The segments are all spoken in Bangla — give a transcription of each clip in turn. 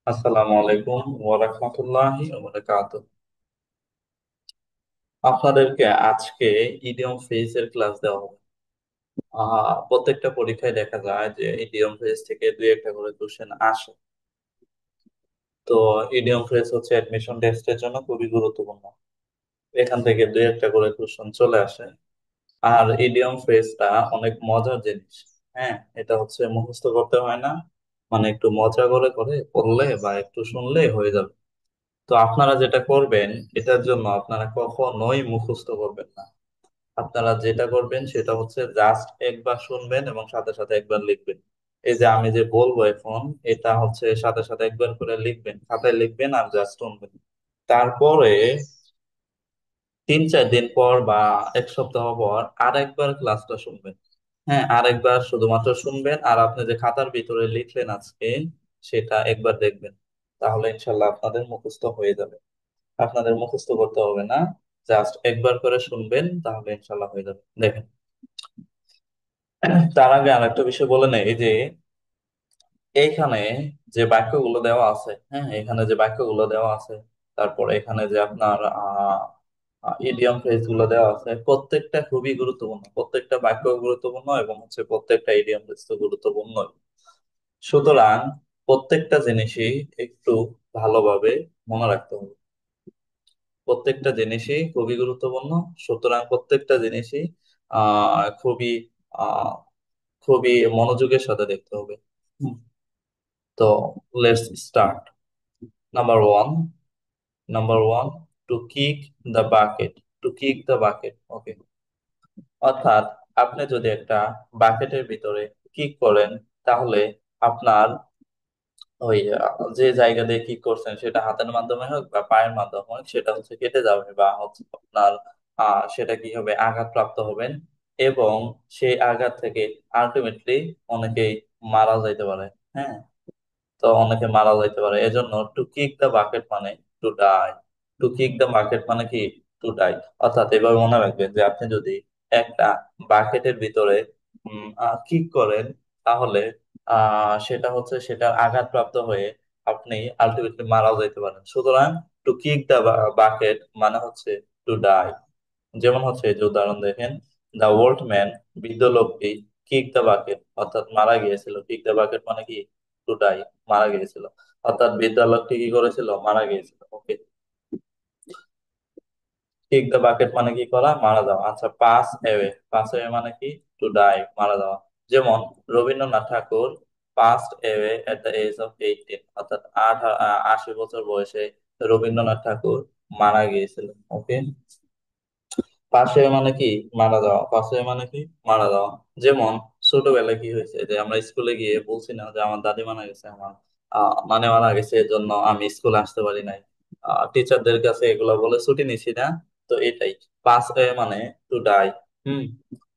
আসসালামু আলাইকুম ওয়া রাহমাতুল্লাহি ওয়া বারাকাতুহু। আপনাদেরকে আজকে ইডিয়ম ফ্রেজ এর ক্লাস দেওয়া হবে। প্রত্যেকটা পরীক্ষায় দেখা যায় যে ইডিয়ম ফ্রেজ থেকে দুই একটা করে কোশ্চেন আসে। তো ইডিয়ম ফ্রেজ হচ্ছে অ্যাডমিশন টেস্টের জন্য খুবই গুরুত্বপূর্ণ। এখান থেকে দুই একটা করে কোশ্চেন চলে আসে। আর ইডিয়ম ফ্রেজটা অনেক মজার জিনিস। হ্যাঁ, এটা হচ্ছে মুখস্থ করতে হয় না, মানে একটু মজা করে করে পড়লে বা একটু শুনলে হয়ে যাবে। তো আপনারা যেটা করবেন, এটার জন্য আপনারা কখনোই মুখস্থ করবেন না। আপনারা যেটা করবেন সেটা হচ্ছে জাস্ট একবার শুনবেন এবং সাথে সাথে একবার লিখবেন। এই যে আমি যে বলবো এখন, এটা হচ্ছে সাথে সাথে একবার করে লিখবেন, খাতায় লিখবেন আর জাস্ট শুনবেন। তারপরে 3-4 দিন পর বা এক সপ্তাহ পর আরেকবার ক্লাসটা শুনবেন। হ্যাঁ, আরেকবার শুধুমাত্র শুনবেন আর আপনি যে খাতার ভিতরে লিখলেন আজকে, সেটা একবার দেখবেন। তাহলে ইনশাল্লাহ আপনাদের মুখস্থ হয়ে যাবে। আপনাদের মুখস্থ করতে হবে না, জাস্ট একবার করে শুনবেন, তাহলে ইনশাল্লাহ হয়ে যাবে। দেখেন, তার আগে আরেকটা বিষয় বলে নেই, এই যে এইখানে যে বাক্যগুলো দেওয়া আছে, হ্যাঁ, এখানে যে বাক্যগুলো দেওয়া আছে, তারপরে এখানে যে আপনার ইডিয়ম ফ্রেজ গুলো দেওয়া আছে, প্রত্যেকটা খুবই গুরুত্বপূর্ণ, প্রত্যেকটা বাক্য গুরুত্বপূর্ণ এবং হচ্ছে প্রত্যেকটা ইডিয়ম ফ্রেজ তো গুরুত্বপূর্ণ। সুতরাং প্রত্যেকটা জিনিসই একটু ভালোভাবে মনে রাখতে হবে। প্রত্যেকটা জিনিসই খুবই গুরুত্বপূর্ণ। সুতরাং প্রত্যেকটা জিনিসই খুবই আহ খুবই মনোযোগের সাথে দেখতে হবে। হুম, তো let's start. Number 1, number 1, to kick the bucket. To kick the bucket, okay. অর্থাৎ আপনি যদি একটা বাকেটের ভিতরে কিক করেন, তাহলে আপনার ওই যে জায়গা দিয়ে কিক করছেন, সেটা হাতের মাধ্যমে হোক বা পায়ের মাধ্যমে হোক, সেটা হচ্ছে কেটে যাবে বা হচ্ছে আপনার সেটা কি হবে, আঘাতপ্রাপ্ত হবেন। এবং সেই আঘাত থেকে আলটিমেটলি অনেকেই মারা যাইতে পারে। হ্যাঁ, তো অনেকে মারা যাইতে পারে, এজন্য টু কিক দ্য বাকেট মানে to die. To kick the bucket মানে কি, টু ডাই। অর্থাৎ এভাবে মনে রাখবেন যে আপনি যদি একটা বাকেটের ভিতরে কিক করেন, তাহলে সেটা হচ্ছে সেটার আঘাতপ্রাপ্ত হয়ে আপনি আলটিমেটলি মারাও যাইতে পারেন। সুতরাং টু কিক দ্য বাকেট মানে হচ্ছে টু ডাই। যেমন হচ্ছে এই যে উদাহরণ দেখেন, দ্য ওল্ড ম্যান, বৃদ্ধ লোকটি, কিক দ্য বাকেট অর্থাৎ মারা গিয়েছিল। কিক দ্য বাকেট মানে কি, টু ডাই, মারা গিয়েছিল। অর্থাৎ বৃদ্ধ লোকটি কি করেছিল, মারা গিয়েছিল। ওকে, কিক দ্য বাকেট মানে কি করা, মারা যাওয়া। আচ্ছা, পাস এওয়ে, পাস এওয়ে মানে কি, টু ডাই, মারা যাওয়া। যেমন Rabindranath Thakur passed away at the age of 18, অর্থাৎ 80 বছর বয়সে রবীন্দ্রনাথ ঠাকুর মারা গিয়েছিল। ওকে, পাশে মানে কি, মারা যাওয়া। পাশে মানে কি, মারা যাওয়া। যেমন ছোটবেলায় কি হয়েছে, যে আমরা স্কুলে গিয়ে বলছি না যে আমার দাদি মারা গেছে, আমার মানে মারা গেছে, এর জন্য আমি স্কুলে আসতে পারি নাই। টিচারদের কাছে এগুলো বলে ছুটি নিছি না। তো এটাই পাস এ মানে টু ডাই। হুম,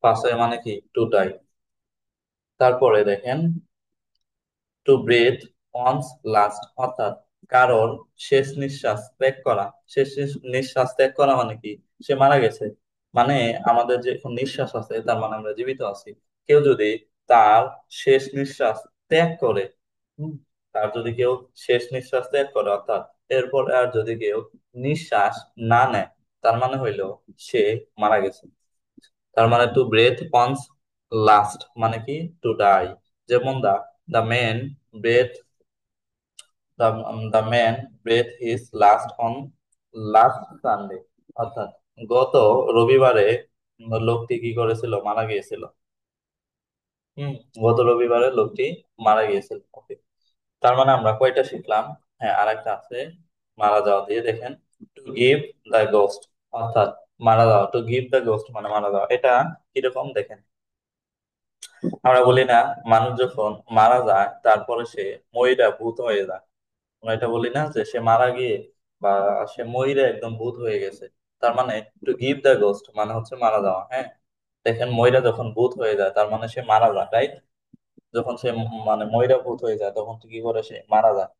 পাস এ মানে কি, টু ডাই। তারপরে দেখেন, টু ব্রিথ অনস লাস্ট, অর্থাৎ কারোর শেষ নিঃশ্বাস ত্যাগ করা। শেষ নিঃশ্বাস ত্যাগ করা মানে কি, সে মারা গেছে। মানে আমাদের যে এখন নিঃশ্বাস আছে, তার মানে আমরা জীবিত আছি। কেউ যদি তার শেষ নিঃশ্বাস ত্যাগ করে, হুম, তার যদি কেউ শেষ নিঃশ্বাস ত্যাগ করে, অর্থাৎ এরপর আর যদি কেউ নিঃশ্বাস না নেয়, তার মানে হইলো সে মারা গেছে। তার মানে টু ব্রেথ অনস লাস্ট মানে কি, টু ডাই। যেমন the the man breathe the man breathe his last on last Sunday, অর্থাৎ গত রবিবারে লোকটি কি করেছিল, মারা গিয়েছিল। হম, গত রবিবারে লোকটি মারা গিয়েছিল। ওকে, তার মানে আমরা কয়টা শিখলাম? হ্যাঁ, আরেকটা আছে মারা যাওয়া দিয়ে, দেখেন, টু গিভ দ্য গোস্ট, অর্থাৎ মারা যাওয়া। টু গিভ দ্য গোস্ট মানে মারা যাওয়া। এটা কিরকম দেখেন, আমরা বলি না, মানুষ যখন মারা যায় তারপরে সে মইরা ভূত হয়ে যায়। আমরা এটা বলি না যে সে মারা গিয়ে বা সে মইরা একদম ভূত হয়ে গেছে। তার মানে টু গিভ দ্য গোস্ট মানে হচ্ছে মারা যাওয়া। হ্যাঁ, দেখেন, মইরা যখন ভূত হয়ে যায় তার মানে সে মারা যায়, রাইট? যখন সে মানে মইরা ভূত হয়ে যায়, তখন তো কি করে, সে মারা যায়।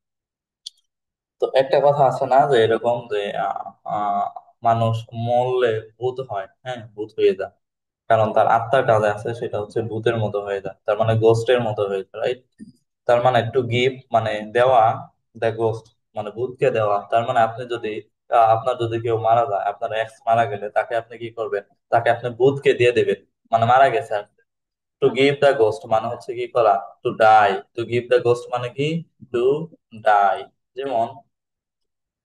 তো একটা কথা আছে না যে এরকম যে আহ, আহ, মানুষ মরলে ভূত হয়, হ্যাঁ, ভূত হয়ে যায়, কারণ তার আত্মাটা যে আছে সেটা হচ্ছে ভূতের মতো হয়ে যায়, তার মানে গোস্টের মতো হয়ে যায়, রাইট? তার মানে টু গিভ মানে দেওয়া, দ্য গোস্ট মানে ভূতকে দেওয়া। তার মানে আপনি যদি আপনার যদি কেউ মারা যায়, আপনার এক্স মারা গেলে তাকে আপনি কি করবেন? তাকে আপনি ভূতকে দিয়ে দেবেন, মানে মারা গেছে আর। টু গিভ দ্য গোস্ট মানে হচ্ছে কি করা? To die. To give the ghost মানে কি? To die. যেমন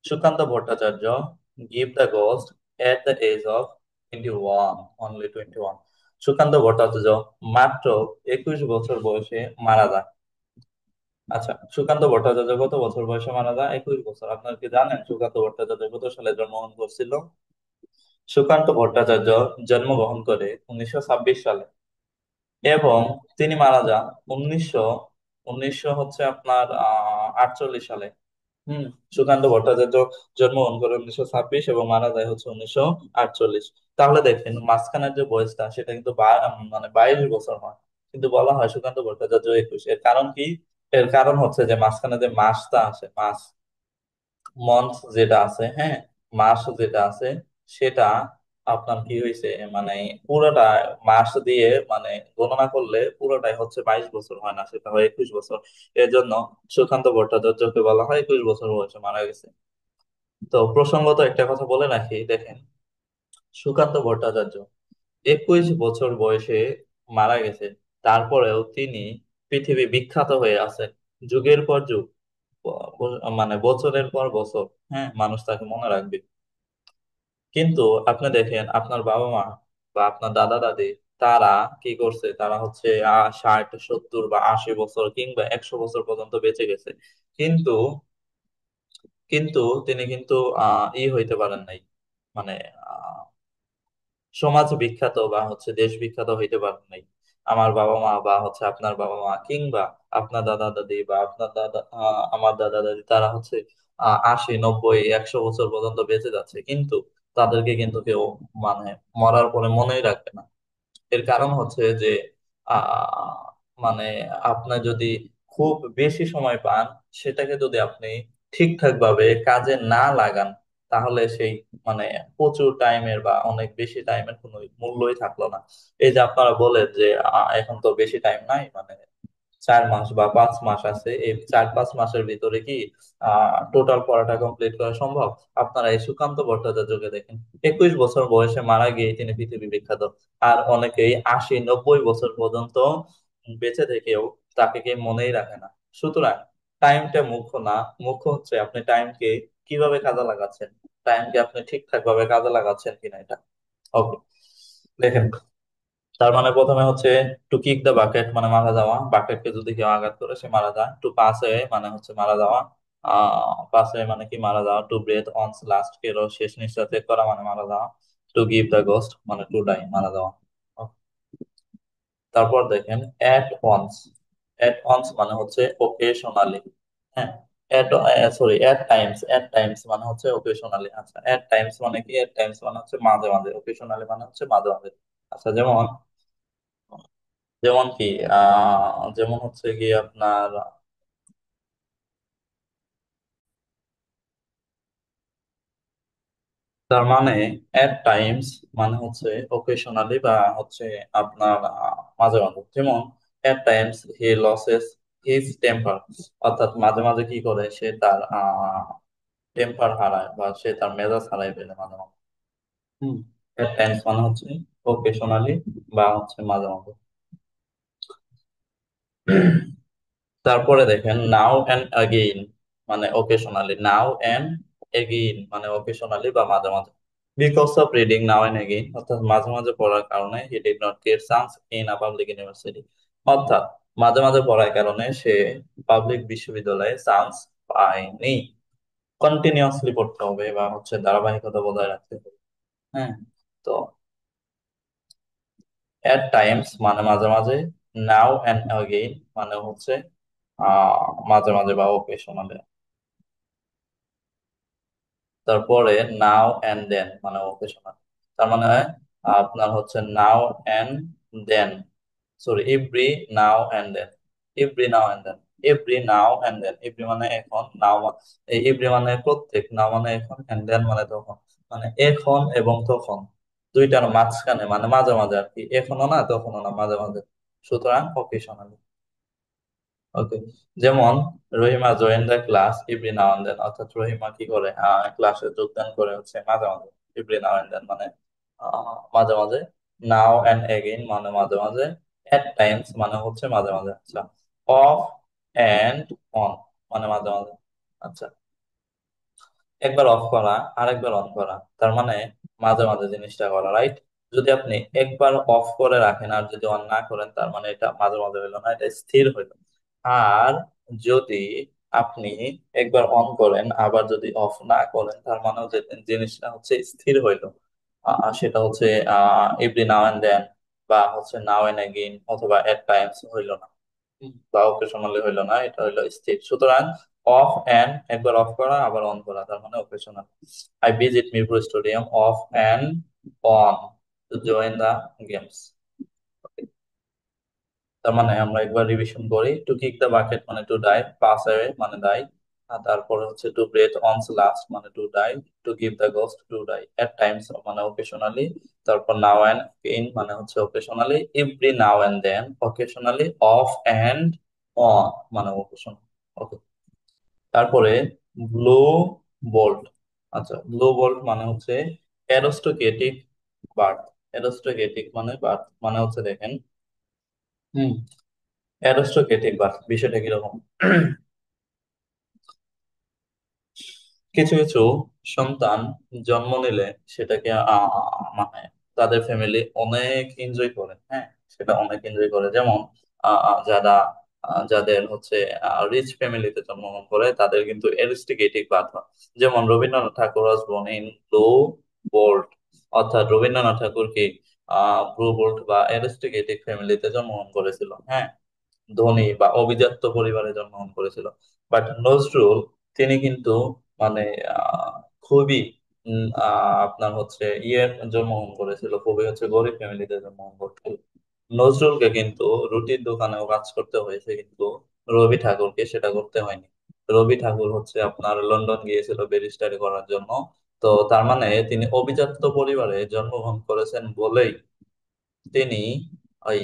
Sukanta Bhattacharya give the ghost at the age of 21, only 21। Sukanta Bhattacharya মাত্র 21 বছর বয়সে মারা যায়। আচ্ছা, সুকান্ত ভট্টাচার্য কত বছর বয়সে মারা যায়? 21 বছর। আপনার কি জানেন সুকান্ত ভট্টাচার্য কত সালে জন্মগ্রহণ করছিল? সুকান্ত ভট্টাচার্য জন্মগ্রহণ করে 1926 সালে, এবং তিনি মারা যান উনিশশো উনিশশো হচ্ছে আপনার 48 সালে। হম। সুকান্ত ভট্টাচার্য জন্মগ্রহণ করে 1926 এবং মারা যায় হচ্ছে 1948। তাহলে দেখেন মাঝখানের যে বয়সটা সেটা কিন্তু মানে 22 বছর হয়, কিন্তু বলা হয় সুকান্ত ভট্টাচার্য 21। এর কারণ কি? এর কারণ হচ্ছে যে মাঝখানে যে মাসটা আসে, মাস, মন্থ যেটা আছে, হ্যাঁ, মাস যেটা আছে, সেটা আপনার কি হয়েছে, মানে পুরোটা মাস দিয়ে মানে গণনা করলে পুরোটাই হচ্ছে 22 বছর হয় না, সেটা হয় 21 বছর। এর জন্য সুকান্ত ভট্টাচার্যকে বলা হয় 21 বছর বয়সে মারা গেছে। তো প্রসঙ্গত একটা কথা বলে রাখি, দেখেন সুকান্ত ভট্টাচার্য 21 বছর বয়সে মারা গেছে, তারপরেও তিনি পৃথিবী বিখ্যাত হয়ে আছে। যুগের পর যুগ, মানে বছরের পর বছর, হ্যাঁ, মানুষ তাকে মনে রাখবে। কিন্তু আপনি দেখেন আপনার বাবা মা বা আপনার দাদা দাদি, তারা কি করছে? তারা হচ্ছে 60, 70 বা 80 বছর কিংবা 100 বছর পর্যন্ত বেঁচে গেছে, কিন্তু কিন্তু তিনি কিন্তু হইতে পারেন নাই, মানে সমাজ বিখ্যাত বা হচ্ছে দেশ বিখ্যাত হইতে পারেন নাই। আমার বাবা মা বা হচ্ছে আপনার বাবা মা কিংবা আপনার দাদা দাদি বা আপনার দাদা আমার দাদা দাদি, তারা হচ্ছে 80, 90, 100 বছর পর্যন্ত বেঁচে যাচ্ছে, কিন্তু তাদেরকে কিন্তু কেউ মানে মরার পরে মনেই রাখবে না। এর কারণ হচ্ছে যে আহ মানে আপনি যদি খুব বেশি সময় পান, সেটাকে যদি আপনি ঠিকঠাক ভাবে কাজে না লাগান, তাহলে সেই মানে প্রচুর টাইমের বা অনেক বেশি টাইমের কোনো মূল্যই থাকলো না। এই যে আপনারা বলেন যে এখন তো বেশি টাইম নাই, মানে 4 মাস বা 5 মাস আছে, এই 4-5 মাসের ভিতরে কি টোটাল পড়াটা কমপ্লিট করা সম্ভব? আপনারা এই সুকান্ত ভট্টাচার্যকে দেখেন, 21 বছর বয়সে মারা গিয়ে তিনি পৃথিবী বিখ্যাত। আর অনেকেই 80, 90 বছর পর্যন্ত বেঁচে থেকেও তাকে কেউ মনেই রাখে না। সুতরাং টাইমটা মুখ্য না, মুখ্য হচ্ছে আপনি টাইমকে কিভাবে কাজে লাগাচ্ছেন, টাইমকে আপনি ঠিকঠাক ভাবে কাজে লাগাচ্ছেন কিনা, এটা। ওকে, দেখেন, তার মানে প্রথমে হচ্ছে টু কিক দ্য বাকেট মানে মারা যাওয়া, বাকেটকে যদি কেউ আঘাত করে সে মারা যায়। টু পাস এ মানে হচ্ছে মারা যাওয়া, পাস এ মানে কি মারা যাওয়া। টু ব্রেথ অনস লাস্ট, কেরো শেষ নিঃশ্বাস ত্যাগ করা মানে মারা যাওয়া। টু গিভ দ্য গোস্ট মানে টু ডাই, মারা যাওয়া। তারপর দেখেন অ্যাট ওয়ান্স। অ্যাট ওয়ান্স মানে হচ্ছে ওকেশনালি, হ্যাঁ। At, sorry, at Times. At Times মানে হচ্ছে ওকেশনালি। আচ্ছা, অ্যাট টাইমস মানে কি? অ্যাট টাইমস মানে হচ্ছে মাঝে মাঝে, ওকেশনালি মানে হচ্ছে মাঝে মাঝে। আচ্ছা, যেমন যেমন কি যেমন হচ্ছে কি আপনার, তার মানে এট টাইমস মানে হচ্ছে ওকেশনালি বা হচ্ছে আপনার মাঝে মাঝে। যেমন at times he losses his temper, অর্থাৎ মাঝে মাঝে কি করে, সে তার টেম্পার হারায় বা সে তার মেজাজ হারায় ফেলে মাঝে মাঝে। হুম। এট টাইমস মানে হচ্ছে ওকেশনালি বা হচ্ছে মাঝে মাঝে। তারপরে দেখেন নাও এন্ড অ্যাগেইন মানে ওকেশনালি, নাও এন্ড এগেইন মানে ওকেশনালি বা মাঝে মাঝে। Because of reading now and again, অর্থাৎ মাঝে মাঝে পড়ার কারণে he did not get chance in a public university, অর্থাৎ মাঝে মাঝে পড়ার কারণে সে পাবলিক বিশ্ববিদ্যালয়ে চান্স পায়নি। কন্টিনিউয়াসলি পড়তে হবে বা হচ্ছে ধারাবাহিকতা বজায় রাখতে হবে, হ্যাঁ। তো এট টাইমস মানে মাঝে মাঝে, নাও এন্ড অ্যাগেইন মানে হচ্ছে মাঝে মাঝে বা ওকেশনালি। তারপরে নাও এন্ড দেন মানে ওকেশনাল। তার মানে আপনার হচ্ছে now and then, sorry, every now and then. Every now and then, every now and then. Every মানে এখন, নাও এভরি মানে প্রত্যেক, নাও মানে এখন, এন্ড দেন মানে তখন, মানে এখন এবং তখন, দুইটার মাঝখানে মানে মাঝে মাঝে আর কি, এখনো না তখনও না, মাঝে মাঝে। সুতরাং অকেশনালি। ওকে, যেমন Rahima join the class every now and then, অর্থাৎ রহিমা কি করে ক্লাসে যোগদান করে হচ্ছে মাঝে মাঝে। এভরি নাও এন্ড দেন মানে মাঝে মাঝে। নাও এন্ড এগেইন মানে মাঝে মাঝে। এট টাইমস মানে হচ্ছে মাঝে মাঝে। আচ্ছা, অফ এন্ড অন মানে মাঝে মাঝে। আচ্ছা, একবার অফ করা আর একবার অন করা, তার মানে মাঝে মাঝে জিনিসটা করা, রাইট? যদি আপনি একবার অফ করে রাখেন আর যদি অন না করেন, তার মানে এটা মাঝে মাঝে হইলো না, এটা স্থির হইলো। আর যদি আপনি একবার অন করেন আবার যদি অফ না করেন, তার মানে হচ্ছে জিনিসটা হচ্ছে স্থির হইলো। সেটা হচ্ছে এভরি নাও এন্ড দেন, বা হচ্ছে নাও এন্ড এগেইন, অথবা এট টাইমস হইলো না, বা অকেশনালি হইলো না, এটা হইলো স্থির। সুতরাং অফ এন্ড একবার অফ করা আবার অন করা, তার মানে occasional. I visit Mirpur stadium off and on to join the games. তার মানে আমরা একবার রিভিশন করি, টু কিক দ্য বাকেট মানে টু ডাইভ, পাস অ্যাওয়ে মানে দাই, আর তারপরে হচ্ছে টু ব্রেথ অনস লাস্ট মানে to die, to give the ghost to die, at times মানে অকেশনালি, তারপর নাও অ্যান্ড ইন মানে হচ্ছে occasionally, every now and then occasionally, off and on মানে অকেশনাল। ওকে, তারপরে ব্লো বোল্ট। আচ্ছা, ব্লো বোল্ট মানে হচ্ছে অ্যারোস্টোকেটিক বার্ড। অ্যারোস্টোকেটিক মানে বার্ড মানে হচ্ছে দেখেন, হুম, অ্যারোস্টোকেটিক বার্ড বিষয়টা কিরকম? কিছু কিছু সন্তান জন্ম নিলে সেটাকে মানে তাদের ফ্যামিলি অনেক এনজয় করে, হ্যাঁ, সেটা অনেক এনজয় করে। যেমন যারা যাদের হচ্ছে রিচ ফ্যামিলিতে জন্মগ্রহণ করে তাদের কিন্তু অ্যারিস্টিকেটিক বার্থ হয়। যেমন Rabindranath Thakur was born in blue blood, অর্থাৎ রবীন্দ্রনাথ ঠাকুর কি ব্লু বোল্ট বা অ্যারিস্টিকেটিক ফ্যামিলিতে জন্মগ্রহণ করেছিল, হ্যাঁ, ধনী বা অভিজাত পরিবারে জন্মগ্রহণ করেছিল। বাট নজরুল তিনি কিন্তু মানে খুবই আপনার হচ্ছে জন্মগ্রহণ করেছিল, খুবই হচ্ছে গরিব ফ্যামিলিতে জন্মগ্রহণ করেছিল। নজরুলকে কিন্তু রুটির দোকানেও কাজ করতে হয়েছে, কিন্তু রবি ঠাকুরকে সেটা করতে হয়নি। রবি ঠাকুর হচ্ছে আপনার লন্ডন গিয়েছিল ব্যারিস্টারি করার জন্য। তো তার মানে তিনি অভিজাত পরিবারে জন্মগ্রহণ করেছেন বলেই তিনি ওই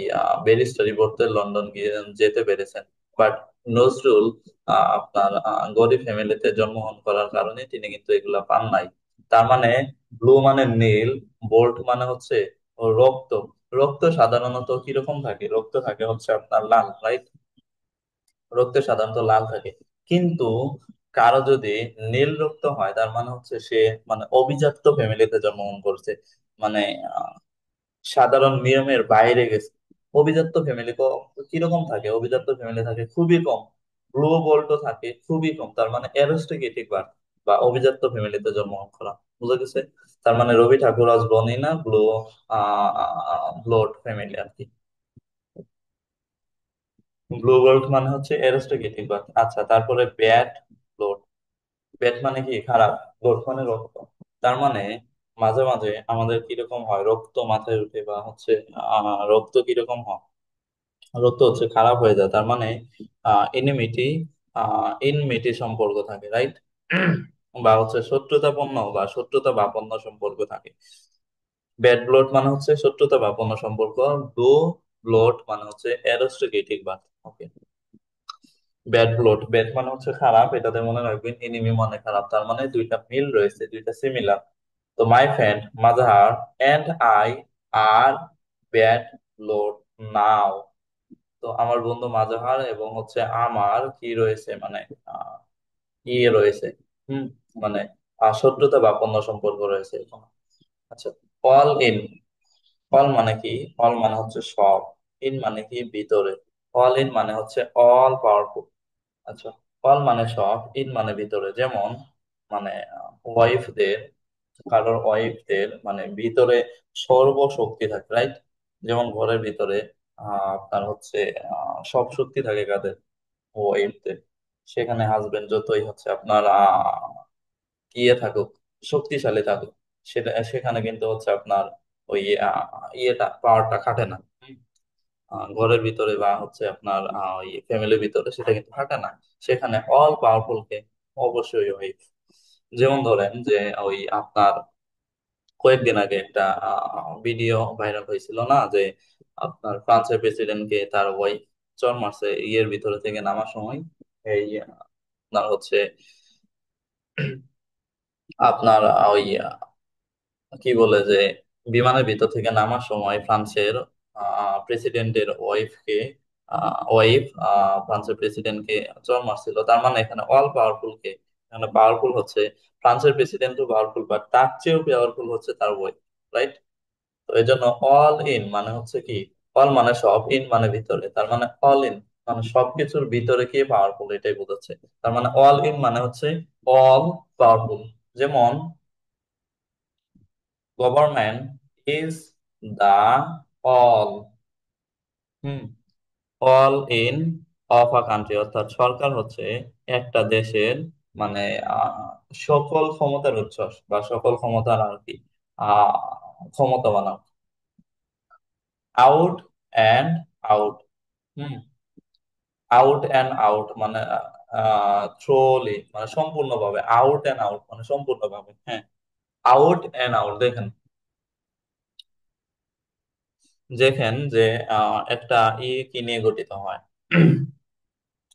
ব্যারিস্টারি পড়তে লন্ডন গিয়ে যেতে পেরেছেন। বাট নজরুল আপনার গরিব ফ্যামিলিতে জন্মগ্রহণ করার কারণে তিনি কিন্তু এগুলা পান নাই। তার মানে ব্লু মানে নীল, বোল্ট মানে হচ্ছে রক্ত। রক্ত সাধারণত কিরকম থাকে? রক্ত থাকে হচ্ছে আপনার লাল, রাইট? রক্তে সাধারণত লাল থাকে। কিন্তু কারো যদি নীল রক্ত হয়, তার মানে হচ্ছে সে মানে অভিজাত ফ্যামিলিতে জন্মগ্রহণ করছে, মানে সাধারণ নিয়মের বাইরে গেছে। অভিজাত্য ফ্যামিলি কিরকম থাকে? অভিজাত্য ফ্যামিলি থাকে খুবই কম, ব্লু বল্টও থাকে খুবই কম, তার মানে অ্যারিস্টোক্রেটিক বা অভিজাত্য ফ্যামিলিতে জন্মগ্রহণ করা। বুঝা গেছে? তার মানে রবি ঠাকুর আজ বনি না ব্লু ব্লড ফ্যামিলি আর কি। ব্লু বল্ট মানে হচ্ছে অ্যারিস্টোক্রেটিক বার্থ। আচ্ছা, তারপরে ব্যাড ব্লড। ব্যাড মানে কি? খারাপ। ব্লড মানে রক্ত। তার মানে মাঝে মাঝে আমাদের কিরকম হয়, রক্ত মাথায় উঠে বা হচ্ছে রক্ত কিরকম হয়, রক্ত হচ্ছে খারাপ হয়ে যায়, তার মানে এনিমিটি ইনমিটি সম্পর্ক থাকে, রাইট? বা হচ্ছে শত্রুতাপন্ন বা শত্রুতা বাপন্ন সম্পর্ক থাকে। ব্যাড ব্লড মানে হচ্ছে শত্রুতা বাপন্ন সম্পর্ক, ব্লু ব্লড মানে হচ্ছে অ্যারোস্টোকেটিক বাত। ওকে, ব্যাড ব্লড, ব্যাড মানে হচ্ছে খারাপ, এটাতে মনে রাখবেন, এনিমি মানে খারাপ, তার মানে দুইটা মিল রয়েছে, দুইটা সিমিলার। তো my friend Mazhar and I are bad blood now. তো আমার বন্ধু মাজহার এবং হচ্ছে আমার কি রয়েছে, মানে আহ, ইয়ে রয়েছে, হুম, মানে শত্রুতা বা পণ্য সম্পর্ক রয়েছে এখন। আচ্ছা, অল ইন। অল মানে কি? অল মানে হচ্ছে সব, ইন মানে কি? ভিতরে। অল ইন মানে হচ্ছে অল পাওয়ারফুল। আচ্ছা, অল মানে সব, ইন মানে ভিতরে। যেমন মানে ওয়াইফদের, কারোর ওয়াইফদের মানে ভিতরে সর্বশক্তি থাকে, রাইট? যেমন ঘরের ভিতরে আপনার হচ্ছে সব শক্তি থাকে কাদের? ওয়াইফদের। সেখানে হাজবেন্ড যতই হচ্ছে আপনার ইয়ে থাকুক, শক্তিশালী থাকুক, সেটা সেখানে কিন্তু হচ্ছে আপনার ওই ইয়েটা পাওয়ারটা খাটে না। ঘরের ভিতরে বা হচ্ছে আপনার ওই ফ্যামিলির ভিতরে সেটা কিন্তু খাটে না। সেখানে অল পাওয়ারফুল কে? অবশ্যই ওয়াইফ। যেমন ধরেন যে ওই আপনার কয়েকদিন আগে একটা ভিডিও ভাইরাল হয়েছিল না, যে আপনার ফ্রান্সের প্রেসিডেন্টকে তার ওয়াইফ চর মারছে ইয়ের ভিতরে থেকে নামার সময়। এই আপনার হচ্ছে আপনার ওই কি বলে যে বিমানের ভিতর থেকে নামার সময় ফ্রান্সের প্রেসিডেন্টের ওয়াইফ ফ্রান্সের প্রেসিডেন্টকে চড় মারছিল। তার মানে এখানে অল পাওয়ারফুল কে, এখানে পাওয়ারফুল হচ্ছে ফ্রান্সের প্রেসিডেন্টও পাওয়ারফুল, বাট তার চেয়েও পাওয়ারফুল হচ্ছে তার ওয়াইফ, রাইট? তো এই জন্য অল ইন মানে হচ্ছে কি, অল মানে সব, ইন মানে ভিতরে, তার মানে অল ইন মানে সবকিছুর ভিতরে কে পাওয়ারফুল এটাই বোঝাচ্ছে। তার মানে অল ইন মানে হচ্ছে অল পাওয়ারফুল। যেমন government is the all, hmm, all in of a country, অর্থাৎ সরকার হচ্ছে একটা দেশের মানে আহ, সকল ক্ষমতার উৎস বা সকল ক্ষমতার আর কি ক্ষমতা বানাও। Out and out, hmm, out and out মানে থ্রোলি মানে সম্পূর্ণভাবে, আউট অ্যান্ড আউট মানে সম্পূর্ণভাবে, হ্যাঁ। আউট অ্যান্ড আউট দেখেন, দেখেন যে একটা কি নিয়ে গঠিত হয়,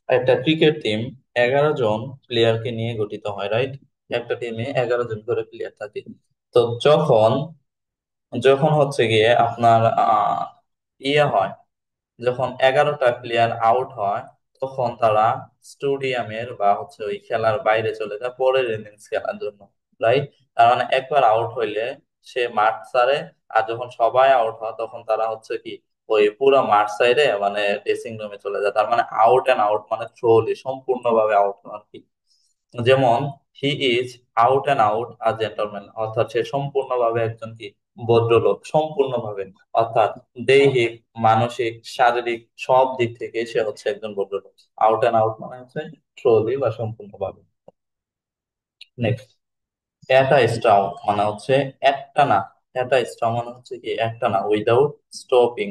একটা ক্রিকেট টিম 11 জন প্লেয়ারকে নিয়ে গঠিত হয়, রাইট? একটা টিমে 11 জন করে প্লেয়ার থাকে। তো যখন যখন হচ্ছে গিয়ে আপনার ইয়ে হয়, যখন 11টা প্লেয়ার আউট হয়, তখন তারা স্টেডিয়ামের বা হচ্ছে ওই খেলার বাইরে চলে যায় পরের ইনিংস খেলার জন্য, রাইট? তার মানে একবার আউট হইলে সে মাঠ ছাড়ে, আর যখন সবাই আউট হয় তখন তারা হচ্ছে কি ওই পুরো মাঠ সাইডে মানে ড্রেসিং রুমে চলে যায়। তার মানে আউট এন্ড আউট মানে থ্রোলি সম্পূর্ণভাবে আউট আর কি। যেমন he is out and out a gentleman, অর্থাৎ সে সম্পূর্ণভাবে একজন কি ভদ্রলোক, সম্পূর্ণভাবে, অর্থাৎ দৈহিক মানসিক শারীরিক সব দিক থেকে সে হচ্ছে একজন ভদ্রলোক। আউট অ্যান্ড আউট মানে হচ্ছে ট্রলি বা সম্পূর্ণভাবে। নেক্সট, এটা স্টাও মানে হচ্ছে একটা না, এটা স্টাও মানে হচ্ছে কি একটা না, উইদাউট স্টপিং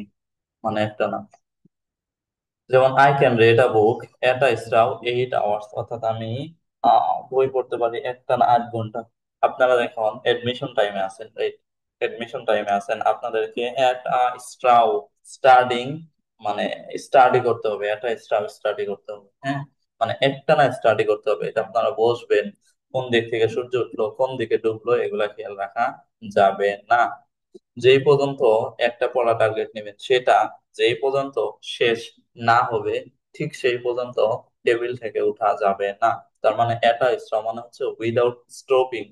মানে একটা না। যেমন I can read a book at a stretch 8 hours, অর্থাৎ আমি বই পড়তে পারি একটা না 8 ঘন্টা। আপনারা দেখুন এডমিশন টাইমে আছেন, রাইট? এডমিশন টাইমে আছেন, আপনাদেরকে এট আ স্টাও স্টাডিং মানে স্টাডি করতে হবে, একটা স্টাও স্টাডি করতে হবে, হ্যাঁ। মানে একটা না স্টাডি করতে হবে, এটা আপনারা বসবেন, কোন দিক থেকে সূর্য উঠলো কোন দিকে ডুবলো এগুলা খেয়াল রাখা যাবে না। যেই পর্যন্ত একটা পড়া টার্গেট নেবেন সেটা যেই পর্যন্ত শেষ না হবে ঠিক সেই পর্যন্ত টেবিল থেকে উঠা যাবে না। তার মানে এটা স্টপ মানে হচ্ছে without stopping.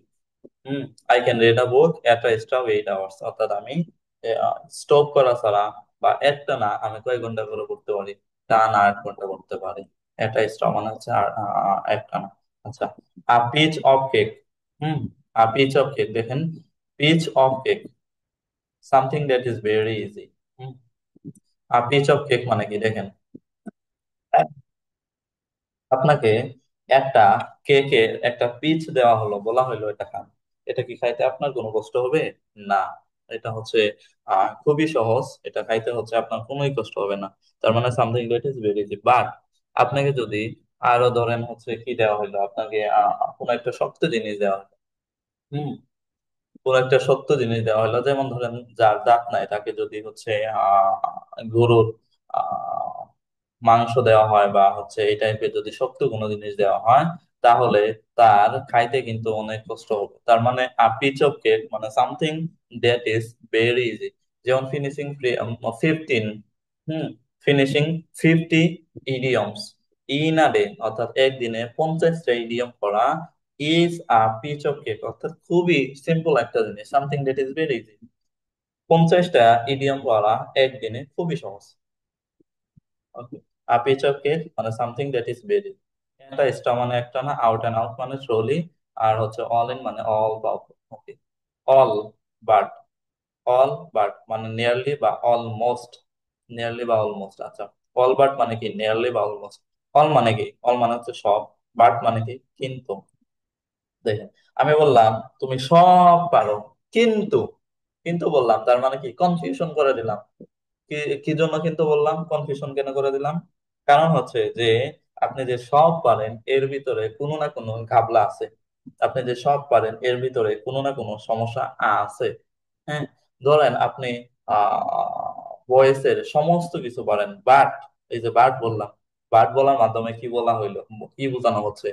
Hmm, I can read a book at a stop 8 hours, অর্থাৎ আমি স্টপ করা ছাড়া বা একটা না আমি কয়েক ঘন্টা করে করতে পারি, টানা 8 ঘন্টা করতে পারি। এটা স্টপ মানে হচ্ছে একটা না। আচ্ছা, a piece of cake, hmm, a piece of cake দেখেন, piece of cake something that is very easy. আর পিচ অফ কেক মানে কি দেখেন, আপনাকে একটা কেকের একটা পিচ দেওয়া হলো, বলা হলো এটা খান, এটা কি খাইতে আপনার কোনো কষ্ট হবে? না, এটা হচ্ছে খুবই সহজ, এটা খাইতে হচ্ছে আপনার কোনোই কষ্ট হবে না। তার মানে something that is very easy. But আপনাকে যদি আরো ধরেন হচ্ছে কি দেওয়া হলো, আপনাকে কোনো একটা শক্ত জিনিস দেওয়া হলো, হুম, কোন একটা সত্য জিনিস দেওয়া হলো, যেমন ধরেন যার দাঁত নাই তাকে যদি হচ্ছে গরুর আহ মাংস দেওয়া হয় বা হচ্ছে এই টাইপের যদি শক্ত কোনো জিনিস দেওয়া হয়, তাহলে তার খাইতে কিন্তু অনেক কষ্ট হবে। তার মানে পিচ অফ কেক মানে something that is very easy. যেমন finishing 15, hmm, finishing 50 idioms in a day, অর্থাৎ একদিনে 50টা ইডিয়ম পড়া is a piece of cake, অর্থাৎ খুবই সিম্পল একটা জিনিস, something that is very easy. 50টা ইডিয়ম পড়া একদিনে খুবই সহজ। Okay, a piece of cake মানে সামথিং দ্যাট ইজ ভেরি, একটা স্টা মানে একটা না, আউট এন্ড আউট মানে থ্রোলি, আর হচ্ছে অল ইন মানে অল বা, ওকে, অল বাট, অল বাট মানে নিয়ারলি বা অলমোস্ট, নিয়ারলি বা অলমোস্ট। আচ্ছা, অল বাট মানে কি, নিয়ারলি বা অলমোস্ট। অল মানে কি, অল মানে হচ্ছে সব, বাট মানে কি কিন্তু। দেখেন, আমি বললাম তুমি সব পারো কিন্তু, কিন্তু বললাম তার মানে কি কনফিউশন করে দিলাম। কি কি জন্য কিন্তু বললাম, কনফিউশন কেন করে দিলাম? কারণ হচ্ছে যে আপনি যে সব পারেন এর ভিতরে কোনো না কোনো ঘাবলা আছে, আপনি যে সব পারেন এর ভিতরে কোনো না কোনো সমস্যা আছে, হ্যাঁ। ধরেন আপনি ভয়েসের সমস্ত কিছু পারেন, এই যে বার্ড বললাম, বার্ড বলার মাধ্যমে কি বলা হইলো, কি বোঝানো হচ্ছে?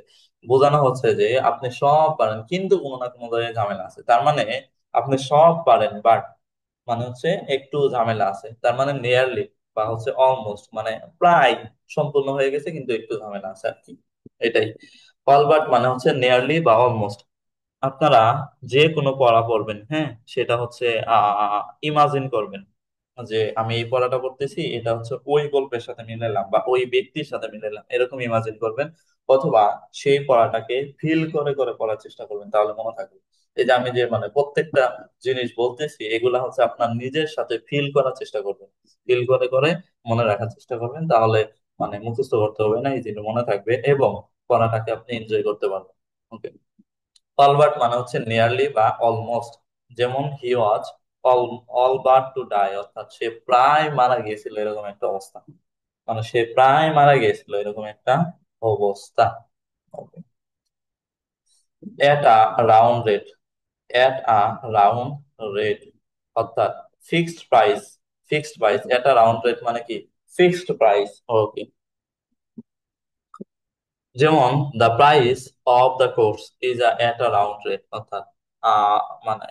বোঝানো হচ্ছে যে আপনি সব পারেন কিন্তু কোনো না কোনো জায়গায় ঝামেলা আছে। তার মানে আপনি সব পারেন বাট মানে হচ্ছে একটু ঝামেলা আছে, তার মানে নিয়ারলি বা হচ্ছে অলমোস্ট মানে প্রায় সম্পূর্ণ হয়ে গেছে কিন্তু একটু ঝামেলা আছে আর কি। এটাই অল বাট মানে হচ্ছে নিয়ারলি বা অলমোস্ট। আপনারা যে কোনো পড়া পড়বেন, হ্যাঁ, সেটা হচ্ছে ইমাজিন করবেন যে আমি এই পড়াটা পড়তেছি, এটা হচ্ছে ওই গল্পের সাথে মিলালাম বা ওই ব্যক্তির সাথে মিলালাম, এরকম ইমাজিন করবেন। অথবা সেই পড়াটাকে ফিল করে করে পড়ার চেষ্টা করবেন, তাহলে মনে থাকবে। এই যে আমি যে মানে প্রত্যেকটা জিনিস বলতেছি এগুলা হচ্ছে আপনার নিজের সাথে ফিল করার চেষ্টা করবেন, ফিল করে করে মনে রাখার চেষ্টা করবেন, তাহলে মানে মুখস্থ করতে হবে না, এই জিনিস মনে থাকবে এবং পড়াটাকে আপনি এনজয় করতে পারবেন। ওকে। অলবার্ট মানে হচ্ছে নিয়ারলি বা অলমোস্ট। যেমন he was all all but to die, অর্থাৎ সে প্রায় মারা গিয়েছিল এরকম একটা অবস্থা, মানে সে প্রায় মারা গিয়েছিল এরকম একটা অবস্থা। At a round rate, at a round rate অর্থাৎ fixed price, fixed price at a round rate মানে কি ফিক্সড প্রাইস। ওকে। যেমন the price of the course is at a round rate, অর্থাৎ মানে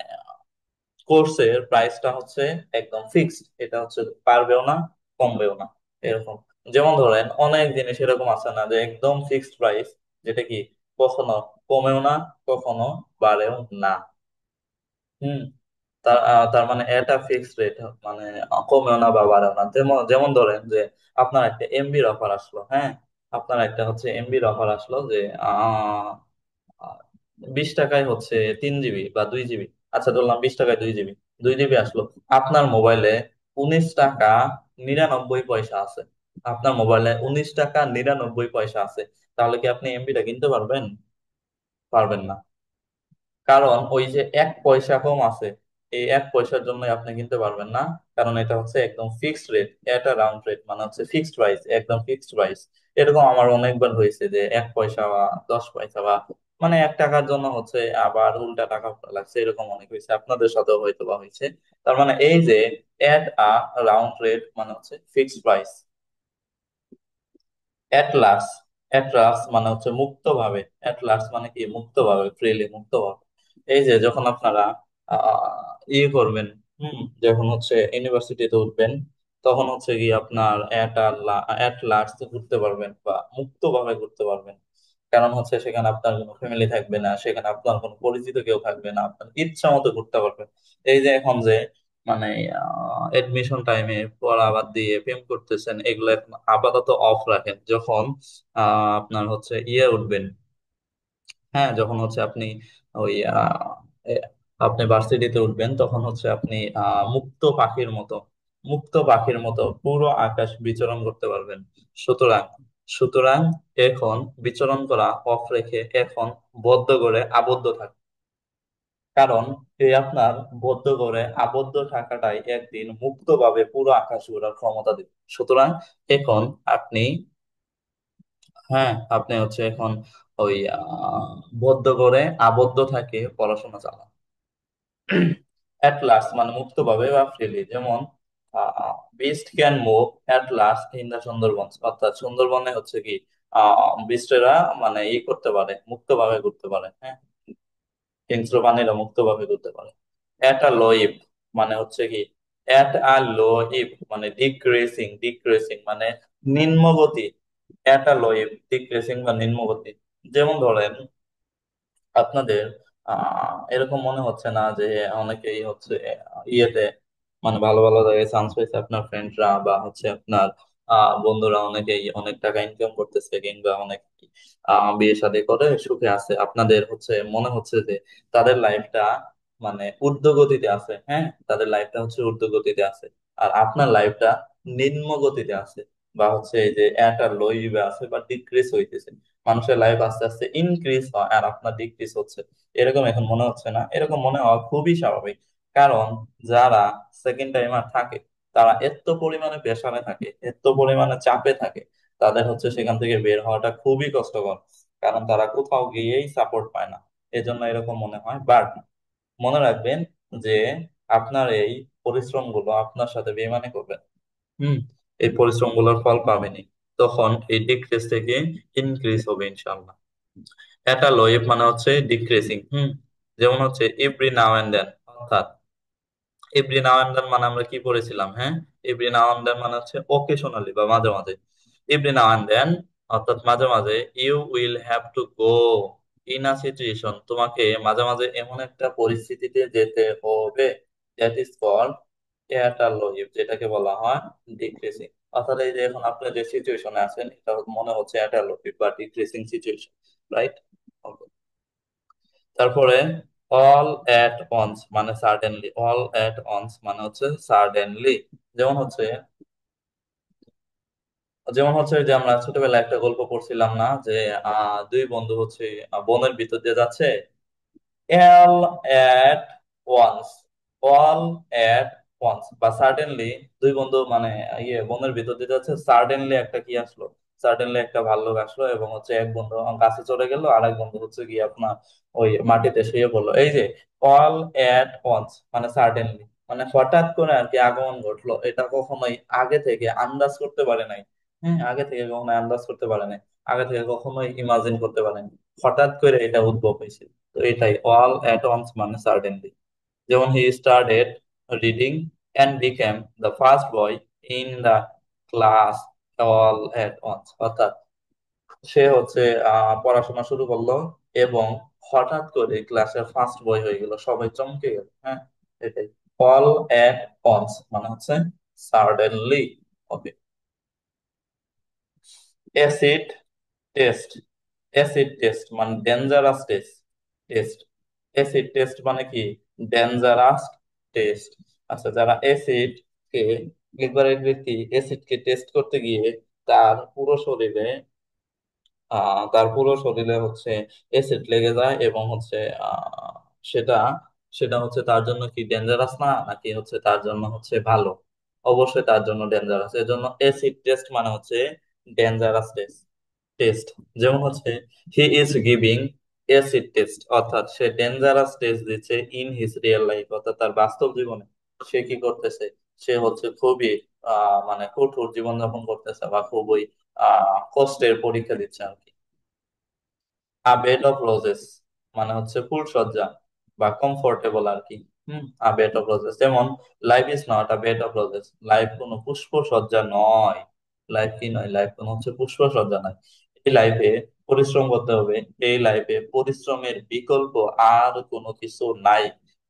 কোর্সের প্রাইসটা হচ্ছে একদম ফিক্সড, এটা হচ্ছে পারবেও না কমবেও না এরকম। যেমন ধরেন অনেক জিনিস এরকম আছে না যে একদম ফিক্সড প্রাইস, যেটা কি কখনো কমেও না কখনো বাড়েও না। হুম। তার মানে এটা ফিক্সড রেট, মানে কমেও না বা বাড়েও না। যেমন যেমন ধরেন যে আপনার একটা এমবির অফার আসলো, হ্যাঁ, আপনার একটা হচ্ছে এমবির অফার আসলো যে 20 টাকায় হচ্ছে 3 জিবি বা 2 জিবি। আচ্ছা ধরলাম 20 টাকায় 2 জিবি, 2 জিবি আসলো। আপনার মোবাইলে 19 টাকা 99 পয়সা আছে, আপনার মোবাইলে 19 টাকা 99 পয়সা আছে, তাহলে কি আপনি এমবিটা কিনতে পারবেন? পারবেন না। কারণ ওই যে 1 পয়সা কম আছে, এই 1 পয়সার জন্য আপনি কিনতে পারবেন না। কারণ এটা হচ্ছে একদম ফিক্সড রেট, এটা রাউন্ড রেট মানে হচ্ছে ফিক্সড প্রাইস, একদম ফিক্সড প্রাইস। এরকম আমার অনেকবার হয়েছে যে 1 পয়সা বা 10 পয়সা বা মানে 1 টাকার জন্য হচ্ছে আবার উল্টা টাকা লাগছে, এরকম অনেক হয়েছে, আপনাদের সাথেও হয়তো বা হয়েছে। তার মানে এই যে এট আ রাউন্ড রেট মানে হচ্ছে ফিক্সড প্রাইস। অ্যাটলাস, অ্যাটলাস মানে হচ্ছে মুক্তভাবে, অ্যাটলাস মানে কি মুক্তভাবে, ফ্রিলি, মুক্তভাবে। এই যে যখন আপনারা ইয়ে করবেন, যখন হচ্ছে ইউনিভার্সিটিতে উঠবেন, তখন হচ্ছে কি আপনার অ্যাটলাস ঘুরতে পারবেন বা মুক্তভাবে ঘুরতে পারবেন। কারণ হচ্ছে সেখানে আপনার কোনো ফ্যামিলি থাকবে না, সেখানে আপনার কোনো পরিচিত কেউ থাকবে না, আপনার ইচ্ছা মতো ঘুরতে পারবেন। এই যে এখন যে মানে এডমিশন টাইমে পড়া বাদ দিয়ে প্রেম করতেছেন, এগুলো এখন আপাতত অফ রাখেন। যখন আপনার হচ্ছে ইয়ে উঠবেন, হ্যাঁ, যখন হচ্ছে আপনি ওই এ- আপনি ভার্সিটিতে উঠবেন, তখন হচ্ছে আপনি মুক্ত পাখির মতো, মুক্ত পাখির মতো পুরো আকাশ বিচরণ করতে পারবেন। সুতরাং সুতরাং এখন বিচরণ করা অফ রেখে এখন বদ্ধ করে আবদ্ধ থাকুন। কারণ এই আপনার বদ্ধ করে আবদ্ধ থাকাটাই একদিন মুক্তভাবে পুরো আকাশ ঘোরার ক্ষমতা দেবে। সুতরাং এখন আপনি, হ্যাঁ, আপনি হচ্ছে এখন ওই বদ্ধ করে আবদ্ধ থাকে পড়াশোনা চালান। অ্যাট লাস্ট মানে মুক্তভাবে বা ফ্রিলি। যেমন beast can move at last in the Sundarban, অর্থাৎ সুন্দরবনে হচ্ছে কি বিস্টেরা মানে ই করতে পারে, মুক্তভাবে ঘুরতে পারে, হ্যাঁ, হিংস্র প্রাণীরা মুক্তভাবে ঘুরতে পারে। অ্যাট আ লো ইপ মানে হচ্ছে কি অ্যাট আ লো ইপ মানে ডিক্রিসিং, ডিক্রিসিং মানে নিম্নগতি। অ্যাট আ লো ইপ ডিক্রিসিং বা নিম্নগতি। যেমন ধরেন আপনাদের এরকম মনে হচ্ছে না যে অনেকেই হচ্ছে ইয়েতে মানে ভালো ভালো জায়গায় চান্স পেয়েছে, আপনার ফ্রেন্ডরা বা হচ্ছে আপনার বন্ধুরা অনেকেই অনেক টাকা ইনকাম করতেছে কিংবা অনেক বিয়ে শাদী করে সুখে আছে, আপনাদের হচ্ছে মনে হচ্ছে যে তাদের লাইফটা মানে ঊর্ধ্বগতিতে আছে, হ্যাঁ, তাদের লাইফটা হচ্ছে ঊর্ধ্বগতিতে আছে, আর আপনার লাইফটা নিম্ন গতিতে আছে বা হচ্ছে এই যে একটা লইবে আছে বা ডিক্রিজ হইতেছে। মানুষের লাইফ আস্তে আস্তে ইনক্রিজ হয় আর আপনার ডিক্রিজ হচ্ছে, এরকম এখন মনে হচ্ছে না? এরকম মনে হওয়া খুবই স্বাভাবিক। কারণ যারা সেকেন্ড টাইমার থাকে তারা এত পরিমাণে প্রেসারে থাকে, এত পরিমাণে চাপে থাকে, তাদের হচ্ছে সেখান থেকে বের হওয়াটা খুবই কষ্টকর। কারণ তারা কোথাও গিয়েই সাপোর্ট পায় না, এজন্য এরকম মনে হয়। বাট মনে রাখবেন যে আপনার এই পরিশ্রম গুলো আপনার সাথে বেইমানি করবে। হুম। এই পরিশ্রম গুলোর ফল পাবেনি, তখন এই ডিক্রিজ থেকে ইনক্রিজ হবে ইনশাল্লাহ। এটা লোয়েভ মানে হচ্ছে ডিক্রিজিং। যেমন হচ্ছে এভরি নাও এন্ড দেন, অর্থাৎ এভরি নাও এন্ড দেন মানে আমরা কি পড়েছিলাম, হ্যাঁ? এভরি নাও এন্ড দেন মানে হচ্ছে অকেশনালি বা মাঝে মাঝে। এভরি নাও এন্ড দেন অর্থাৎ মাঝে মাঝে, you will have to go in a situation, তোমাকে মাঝে মাঝে এমন একটা পরিস্থিতিতে যেতে হবে, দ্যাট ইজ কল্ড এয়ারটা লোয়েভ, যেটাকে বলা হয় ডিক্রিজিং। অর্থাৎ এই যে এখন আপনি যে সিচুয়েশনে আছেন, এটা মনে হচ্ছে এটা লোয়েভ বা ডিক্রিজিং সিচুয়েশন, রাইট? তারপরে অল এট অনস মানে সাডেনলি, অল এট অনস মানে হচ্ছে সাডেনলি। যেমন হচ্ছে যেমন হচ্ছে যে আমরা ছোটবেলায় একটা গল্প পড়ছিলাম না, যে দুই বন্ধু হচ্ছে বনের ভিতর দিয়ে যাচ্ছে, all at once, all at once বা সাডেনলি, দুই বন্ধু মানে বনের ভিতর দিয়ে যাচ্ছে, সাডেনলি একটা কি আসলো, সাডেনলি একটা ভাল্লুক আসলো, এবং হচ্ছে এক বন্ধু গাছে চড়ে গেল, আর এক বন্ধু হচ্ছে গিয়ে আপনার ওই মাটিতে শুয়ে পড়লো। এই যে অল এট ওয়ান্স মানে সাডেনলি, মানে হঠাৎ করে আর কি আগমন ঘটলো, এটা কখনোই আগে থেকে আন্দাজ করতে পারে নাই। হ্যাঁ, আগে থেকে কখনোই আন্দাজ করতে পারে নাই, আগে থেকে কখনোই ইমাজিন করতে পারে নাই, হঠাৎ করে এটা উদ্ভব হয়েছে। তো এটাই অল অ্যাট ওয়ান্স মানে সাডেনলি। যেমন he started reading and became the first boy in the class all at once, অর্থাৎ সে হচ্ছে পড়াশোনা শুরু করলো এবং হঠাৎ করে ক্লাসের ফার্স্ট বয় হয়ে গেল, সবাই চমকে গেল। হ্যাঁ, এটাই অল অ্যাট ওয়ান্স মানে হচ্ছে সাডেনলি। ওকে। অ্যাসিড টেস্ট, অ্যাসিড টেস্ট মানে dangerous test, test. Acid test মানে কি, ডেঞ্জারাস টেস্ট। আচ্ছা, যারা অ্যাসিড কে, একবার এক ব্যক্তি অ্যাসিড কে টেস্ট করতে গিয়ে তার পুরো শরীরে তার পুরো শরীরে হচ্ছে অ্যাসিড লেগে যায়, এবং হচ্ছে আহ সেটা সেটা হচ্ছে তার জন্য কি ডেঞ্জারাস না, নাকি হচ্ছে তার জন্য হচ্ছে ভালো? অবশ্যই তার জন্য ডেঞ্জারাস। এর জন্য অ্যাসিড টেস্ট মানে হচ্ছে ডেঞ্জারাস টেস্ট, টেস্ট। যেমন হচ্ছে he is giving acid test, অর্থাৎ সে ডেঞ্জারাস টেস্ট দিচ্ছে ইন হিজ রিয়েল লাইফ, অর্থাৎ তার বাস্তব জীবনে সে কি করতেছে, সে হচ্ছে খুবই মানে কঠোর জীবনযাপন করতেছে, বা খুবই কষ্টের পরীক্ষা দিচ্ছে আর কি। আ বেড অফ রোজেস মানে হচ্ছে ফুলসজ্জা বা কমফোর্টেবল আর কি। আ বেড অফ রোজেস, যেমন life is not a bed of roses, life কোনো পুষ্প সজ্জা নয়। লাইফ কি নয়, লাইফ কোনো হচ্ছে পুষ্প সজ্জা নয়। এই লাইফে পরিশ্রম করতে হবে, এই লাইফে পরিশ্রমের বিকল্প আর কোনো কিছু নাই।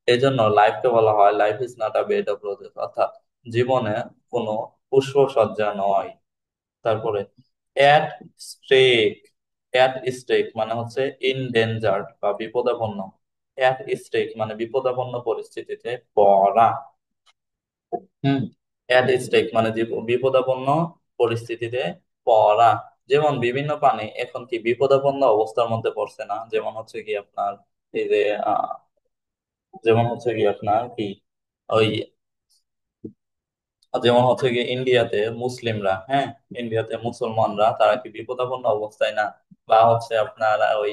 এই জন্য লাইফকে বলা হয় life is not a bed of roses, অর্থাৎ জীবনে কোনো পুষ্প সজ্জা নয়। তারপরে অ্যাট স্টেক, অ্যাট স্টেক মানে হচ্ছে ইনডেঞ্জার্ড বা বিপদাপন্ন। অ্যাট স্টেক মানে বিপদাপন্ন পরিস্থিতিতে পড়া। হুম, অ্যাট স্টেক মানে যে বিপদাপন্ন পরিস্থিতিতে পড়া। যেমন বিভিন্ন প্রাণী এখন কি বিপদাপন্ন অবস্থার মধ্যে পড়ছে না, যেমন হচ্ছে কি আপনার এই যে আহ যেমন হচ্ছে কি আপনার কি ওই যেমন হচ্ছে কি ইন্ডিয়াতে মুসলিমরা, হ্যাঁ, ইন্ডিয়াতে মুসলমানরা তারা কি বিপদাপন্ন অবস্থায় না? বা হচ্ছে আপনার ওই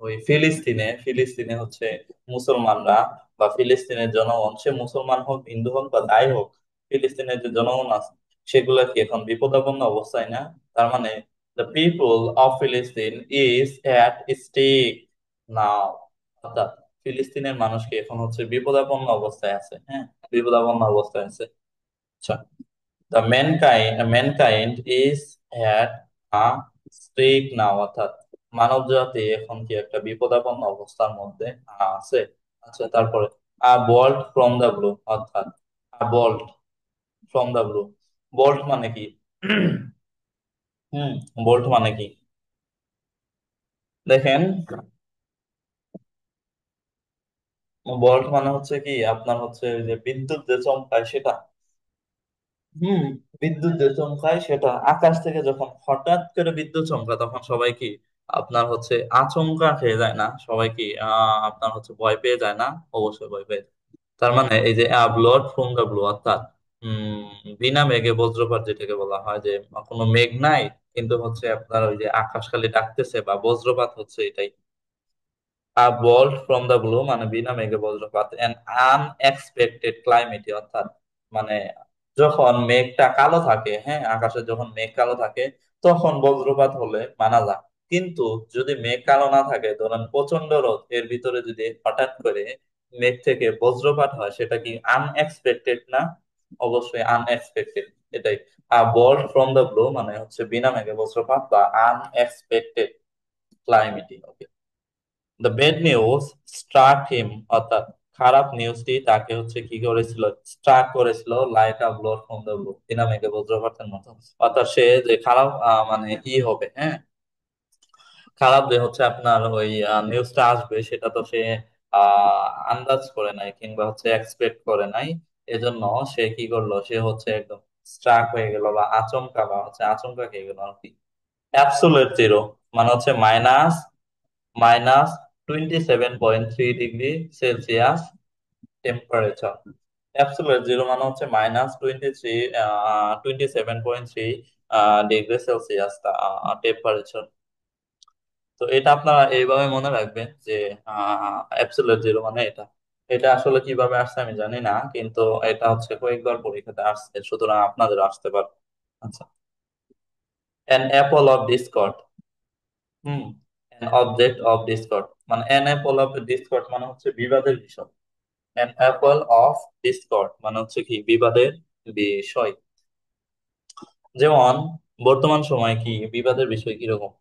ওই ফিলিস্তিনে, ফিলিস্তিনে হচ্ছে মুসলমানরা বা ফিলিস্তিনের জনগণ, সে মুসলমান হোক হিন্দু হোক বা যাই হোক, ফিলিস্তিনের যে জনগণ আছে সেগুলা কি এখন বিপদাপন্ন অবস্থায় না? তার মানে দ্য পিপল অফ ফিলিস্তিন ইজ অ্যাট স্টেক নাও, অর্থাৎ ফিলিস্তিনের মানুষ কি এখন হচ্ছে বিপদাপন্ন অবস্থায় আছে। হ্যাঁ, বিপদাপন্ন অবস্থায় আছে। আচ্ছা, the mankind is at a stake now, অর্থাৎ মানব জাতি এখন কি একটা বিপদাপন্ন অবস্থার মধ্যে আছে। আচ্ছা, তারপরে a bolt from the blue, অর্থাৎ a bolt from the blue, bolt মানে কি? হুম, বোল্ট মানে কি, দেখেন, বোল্ট মানে হচ্ছে কি আপনার হচ্ছে ওই যে বিদ্যুৎ যে চমকায় সেটা। হুম, বিদ্যুৎ যে চমকায় সেটা, আকাশ থেকে যখন হঠাৎ করে বিদ্যুৎ চমকায় তখন সবাই কি আপনার হচ্ছে আচমকা খেয়ে যায় না, সবাই কি আপনার হচ্ছে ভয় পেয়ে যায় না? অবশ্যই ভয় পেয়ে যায়। তার মানে এই যে ব্লড ফ্রম দ্য ব্লু, অর্থাৎ বিনা মেঘে বজ্রপাত, যেটাকে বলা হয় যে কোনো মেঘ নাই কিন্তু হচ্ছে আপনার ওই যে আকাশ খালি ডাকতেছে বা বজ্রপাত হচ্ছে, এটাই bolt ফ্রম দ্য ব্লু মানে বিনা মেঘে বজ্রপাত, অ্যান আনএক্সপেক্টেড ক্লাইমেট, অর্থাৎ মানে যখন মেঘটা কালো থাকে, হ্যাঁ, আকাশে যখন মেঘ কালো থাকে তখন বজ্রপাত হলে মানা যায়। কিন্তু যদি মেঘ কালো না থাকে, ধরেন প্রচন্ড রোদ, এর ভিতরে যদি হঠাৎ করে মেঘ থেকে বজ্রপাত হয়, সেটা কি আনএক্সপেক্টেড না? অবশ্যই আনএক্সপেক্টেড। এটাই বল্ট ফ্রম দ্য ব্লু মানে হচ্ছে বিনা মেঘে বজ্রপাত বা unexpected calamity. The bad news struck him, অর্থাৎ খারাপ নিউজটি তাকে হচ্ছে কি করেছিল, স্ট্রাক করেছিল, like a blow from the blue, বিনা মেঘে বজ্রপাতের মতো। অর্থাৎ সে যে খারাপ মানে ই হবে, হ্যাঁ, খারাপ যে হচ্ছে আপনার ওই নিউজটা আসবে, সেটা তো সে আন্দাজ করে নাই কিংবা হচ্ছে এক্সপেক্ট করে নাই। এজন্য সে কি করলো, সে হচ্ছে একদম স্ট্রাক হয়ে গেল বা আচমকা বা হচ্ছে আচমকা খেয়ে গেল আর কি। অ্যাবসোলিউট জিরো মানে হচ্ছে -27.3 degree Celsius temperature. Absolute zero মানে হচ্ছে -27.3 ডিগ্রি সেলসিয়াস টেম্পারেচার। তো এটা আপনারা এইভাবে মনে রাখবেন যে অ্যাবসোলিউট জিরো মানে এটা। এটা আসলে কিভাবে আসছে আমি জানি না, কিন্তু এটা হচ্ছে কয়েকবার পরীক্ষাতে আসছে, সুতরাং আপনাদের আসতে পারে। আচ্ছা, an Apple of Discord. Hmm, an object of Discord মানে অ্যান অ্যাপল অফ ডিসকর্ড মানে হচ্ছে বিবাদের বিষয়। অ্যান অ্যাপল অফ ডিসকর্ড মানে হচ্ছে কি বিবাদের বিষয়। যেমন বর্তমান সময় কি বিবাদের বিষয় কিরকম,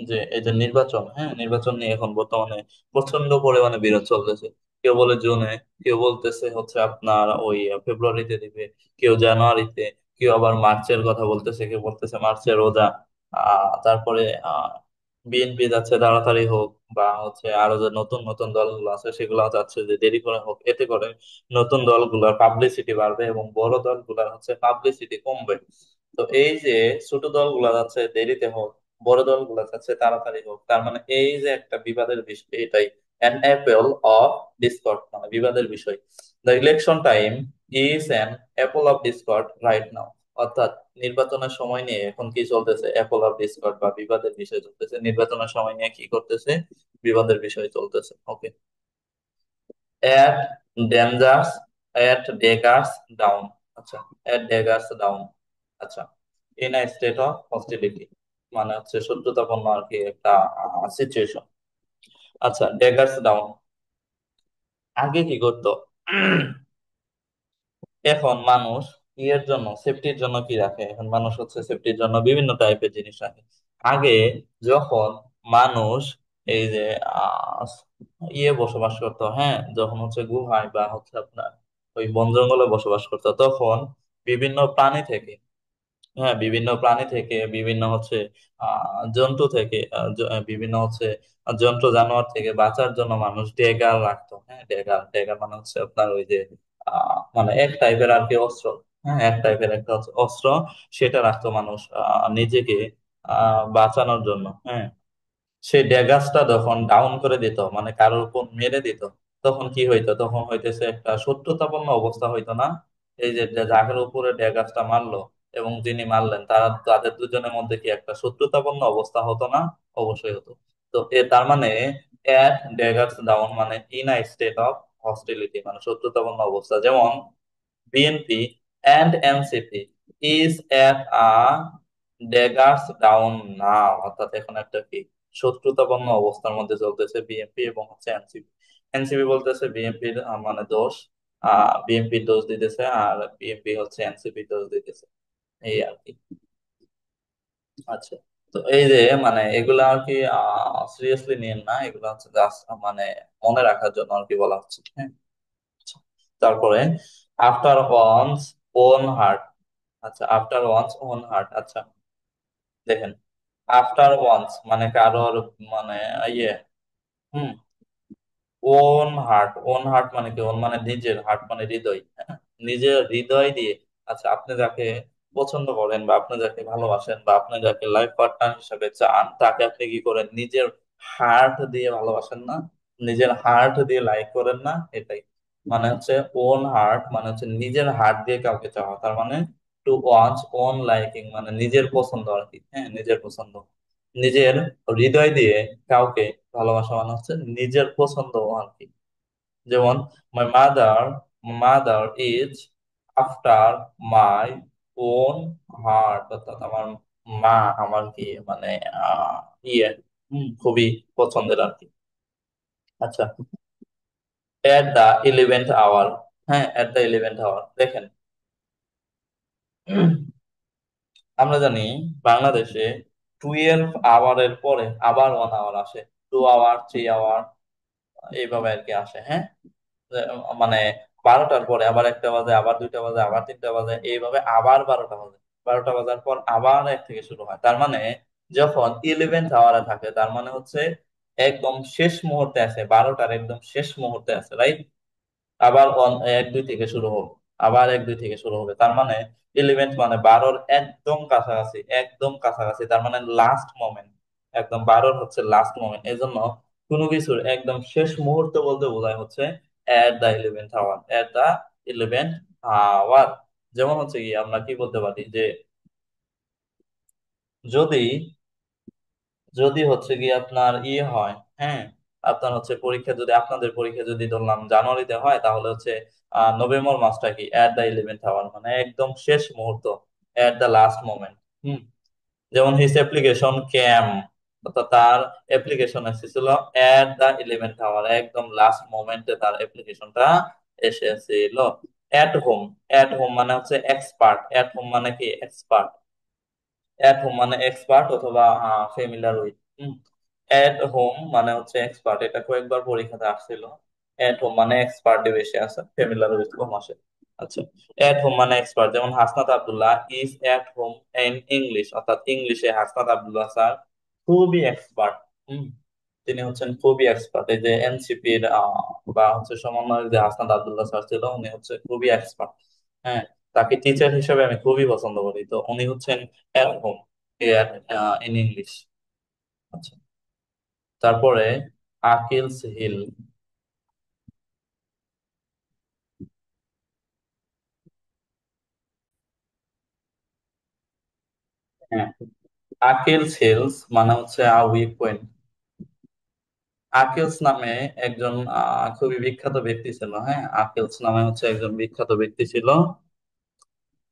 যে এই যে নির্বাচন, হ্যাঁ, নির্বাচন নিয়ে এখন বর্তমানে প্রচন্ড পরিমাণে বিরোধ চলতেছে। কেউ বলে জুনে, কেউ বলতেছে হচ্ছে আপনার ওই ফেব্রুয়ারিতে দিবে, কেউ জানুয়ারিতে, কেউ আবার মার্চের কথা বলতেছে, কেউ বলতেছে মার্চের রোজা। তারপরে বিএনপি যাচ্ছে তাড়াতাড়ি হোক, বা হচ্ছে আরো যে নতুন নতুন দলগুলো আছে সেগুলো যাচ্ছে যে দেরি করে হোক, এতে করে নতুন দলগুলোর পাবলিসিটি বাড়বে এবং বড় দলগুলোর হচ্ছে পাবলিসিটি কমবে। তো এই যে ছোট দলগুলো যাচ্ছে দেরিতে হোক, বড় দলগুলো চাচ্ছে তাড়াতাড়ি হোক, তার মানে এই যে একটা বিবাদের বিষয়, এটাই অ্যান অ্যাপল অফ ডিসকর্ড মানে বিবাদের বিষয়। The election time is an Apple of Discord right now. অর্থাৎ নির্বাচনের সময় নিয়ে এখন কি চলতেছে, অ্যাপল অফ ডিসকর্ড বা বিবাদের বিষয় চলতেছে। নির্বাচনের সময় নিয়ে কি করতেছে, বিবাদের বিষয় চলতেছে। ওকে। এট ডেঞ্জার্স, এট ডেগার্স ডাউন। আচ্ছা, এট ডেগার্স ডাউন। আচ্ছা, in a state of hostility মানে হচ্ছে শত্রুতাপন্ন আর কি একটা সিচুয়েশন। আচ্ছা, ডেগার্স ডাউন আগে কি করতো, এখন মানুষ ইয়ের জন্য সেফটির জন্য কি রাখে, এখন মানুষ হচ্ছে সেফটির জন্য বিভিন্ন টাইপের জিনিস রাখে। আগে যখন মানুষ এই যে আহ ইয়ে বসবাস করতো, হ্যাঁ, যখন হচ্ছে গুহায় বা হচ্ছে আপনার ওই বন জঙ্গলে বসবাস করতো, তখন বিভিন্ন প্রাণী থেকে, হ্যাঁ, বিভিন্ন প্রাণী থেকে, বিভিন্ন হচ্ছে জন্তু থেকে, বিভিন্ন হচ্ছে জন্তু জানোয়ার থেকে বাঁচার জন্য মানুষ ডেগার রাখতো। হ্যাঁ, ডেগার, ডেগার মানে হচ্ছে আপনার ওই যে মানে এক টাইপের আর কি অস্ত্র। হ্যাঁ, এক টাইপের একটা হচ্ছে অস্ত্র, সেটা রাখতো মানুষ নিজেকে বাঁচানোর জন্য। হ্যাঁ, সেই ড্যাগাসটা যখন ডাউন করে দিত মানে কারোর উপর মেরে দিত, তখন কি হইতো, তখন হইতেছে একটা শত্রুতাপন্ন অবস্থা হইতো না? এই যে যাদের উপরে ড্যাগাসটা মারলো এবং যিনি মারলেন, তারা তাদের দুজনের মধ্যে কি একটা শত্রুতাপন্ন অবস্থা হতো না? অবশ্যই হতো। তো তার মানে এট ড্যাগার্স ডাউন মানে in a state of hostility মানে শত্রুতাপন্ন অবস্থা। যেমন BNP and NCP is at a daggers down now, অর্থাৎ এখন একটা কি শত্রুতাপন্ন অবস্থার মধ্যে চলতেছে বিএনপি এবং হচ্ছে এনসিপি। এনসিপি বলতেছে বিএনপির মানে দোষ, বিএনপির দোষ দিতেছে, আর বিএনপি হচ্ছে এনসিপি দোষ দিতেছে, এই আর কি। আচ্ছা, তো এই যে মানে এগুলা আর কি সিরিয়াসলি নিয়েন না, এগুলা হচ্ছে জাস্ট মানে মনে রাখার জন্য আর কি বলা হচ্ছে, হ্যাঁ। আচ্ছা, তারপরে আফটার ওয়ান্স ওন হার্ট। আচ্ছা, আফটার ওয়ান্স ওন হার্ট। আচ্ছা, দেখেন, আফটার ওয়ান্স মানে কারোর মানে ইয়ে, হুম, ওন হার্ট, ওন হার্ট মানে কি, ওন মানে নিজের, হার্ট মানে হৃদয়, হ্যাঁ? নিজের হৃদয় দিয়ে। আচ্ছা, আপনি যাকে পছন্দ করেন বা আপনি যাকে ভালোবাসেন বা আপনি যাকে লাইফ পার্টনার হিসেবে চান, তাকে আপনি কি করেন, নিজের হার্ট দিয়ে ভালোবাসেন না, নিজের হার্ট দিয়ে লাইক করেন না, এটাই মানে হচ্ছে ওন হার্ট মানে হচ্ছে নিজের হার্ট দিয়ে কাউকে চাওয়া। তার মানে টু ওয়ান্স ওন লাইকিং মানে নিজের পছন্দ আর কি, হ্যাঁ, নিজের পছন্দ। নিজের হৃদয় দিয়ে কাউকে ভালোবাসা মানে হচ্ছে নিজের পছন্দ আর কি। যেমন my mother is after my own heart, অর্থাৎ আমার মা আমার কি মানে আহ, ইয়ে খুবই পছন্দের আর কি। আচ্ছা, এট দা 11th আওয়ার। হ্যাঁ, এট দা 11th আওয়ার দেখেন, আমরা জানি বাংলাদেশে 12 আওয়ারের পরে আবার 1 আওয়ার আসে, 2 আওয়ার, 3 আওয়ার, এইভাবে আর কি আসে। হ্যাঁ, যে, মানে 12টার পরে আবার একটা বাজে, আবার দুইটা বাজে, আবার তিনটা বাজে, এইভাবে আবার 12টা বাজে। 12টা বাজার পর আবার এক থেকে শুরু হয়। তার মানে যখন 11th আওয়ারে থাকে, তার মানে হচ্ছে একদম শেষ মুহূর্তে আছে, 12টার একদম শেষ মুহূর্তে আছে, রাইট? আবার এক দুই থেকে শুরু হবে, আবার এক দুই থেকে শুরু হবে। তার মানে 11th মানে 12র একদম কাছাকাছি, একদম কাছাকাছি, তার মানে লাস্ট মোমেন্ট। একদম 12র হচ্ছে লাস্ট মোমেন্ট। এই জন্য কোনো কিছুর একদম শেষ মুহূর্ত বলতে বোঝায় হচ্ছে এট দা 11th আওয়ার, এট দা 11th আওয়ার। যেমন হচ্ছে কি আমরা কি বলতে পারি যে যদি যদি হচ্ছে কি আপনার ইয়ে হয়, হ্যাঁ, আপনার হচ্ছে পরীক্ষা যদি, আপনাদের পরীক্ষা যদি ধরলাম জানুয়ারিতে হয়, তাহলে হচ্ছে নভেম্বর মাসটা কি এট দা 11th আওয়ার, মানে একদম শেষ মুহূর্ত, এট দা লাস্ট মোমেন্ট। হুম, যেমন হিস অ্যাপ্লিকেশন ক্যাম, অর্থাৎ তার অ্যাপ্লিকেশন এসেছিল এট দা 11th আওয়ার, একদম লাস্ট মোমেন্টে তার অ্যাপ্লিকেশনটা এসেছিল। এট হোম, এট হোম মানে হচ্ছে এক্সপার্ট, এট হোম মানে কি এক্সপার্ট, এট হোম মানে এক্সপার্ট অথবা ফেমিলিয়ার উইথ। এট হোম মানে হচ্ছে এক্সপার্ট, এটা কয়েকবার পরীক্ষাতে আসছিল। এট হোম মানে এক্সপার্টে বেশি আছে, ফেমিলিয়ার উইথ কম আসে। আচ্ছা, এট হোম মানে এক্সপার্ট, যেমন Hasnat Abdullah is at home in English, অর্থাৎ ইংলিশে হাসনাত আব্দুল্লাহ স্যার খুবই এক্সপার্ট। তিনি হচ্ছেন খুবই এক্সপার্ট। এই যে এনসিপির বা হচ্ছে সমন্বয়ের যে হাসনাত আব্দুল্লাহ স্যার ছিল, উনি হচ্ছে খুবই এক্সপার্ট। হ্যাঁ, তাকে টিচার হিসেবে আমি খুবই পছন্দ করি। তো উনি হচ্ছেন এট হোম ইন ইংলিশ। আচ্ছা, তারপরে আকিলস হিল। হ্যাঁ, আকিলস হিলস মানে হচ্ছে উইক পয়েন্ট। আকিলস নামে একজন খুবই বিখ্যাত ব্যক্তি ছিল। হ্যাঁ, আকিলস নামে হচ্ছে একজন বিখ্যাত ব্যক্তি ছিল।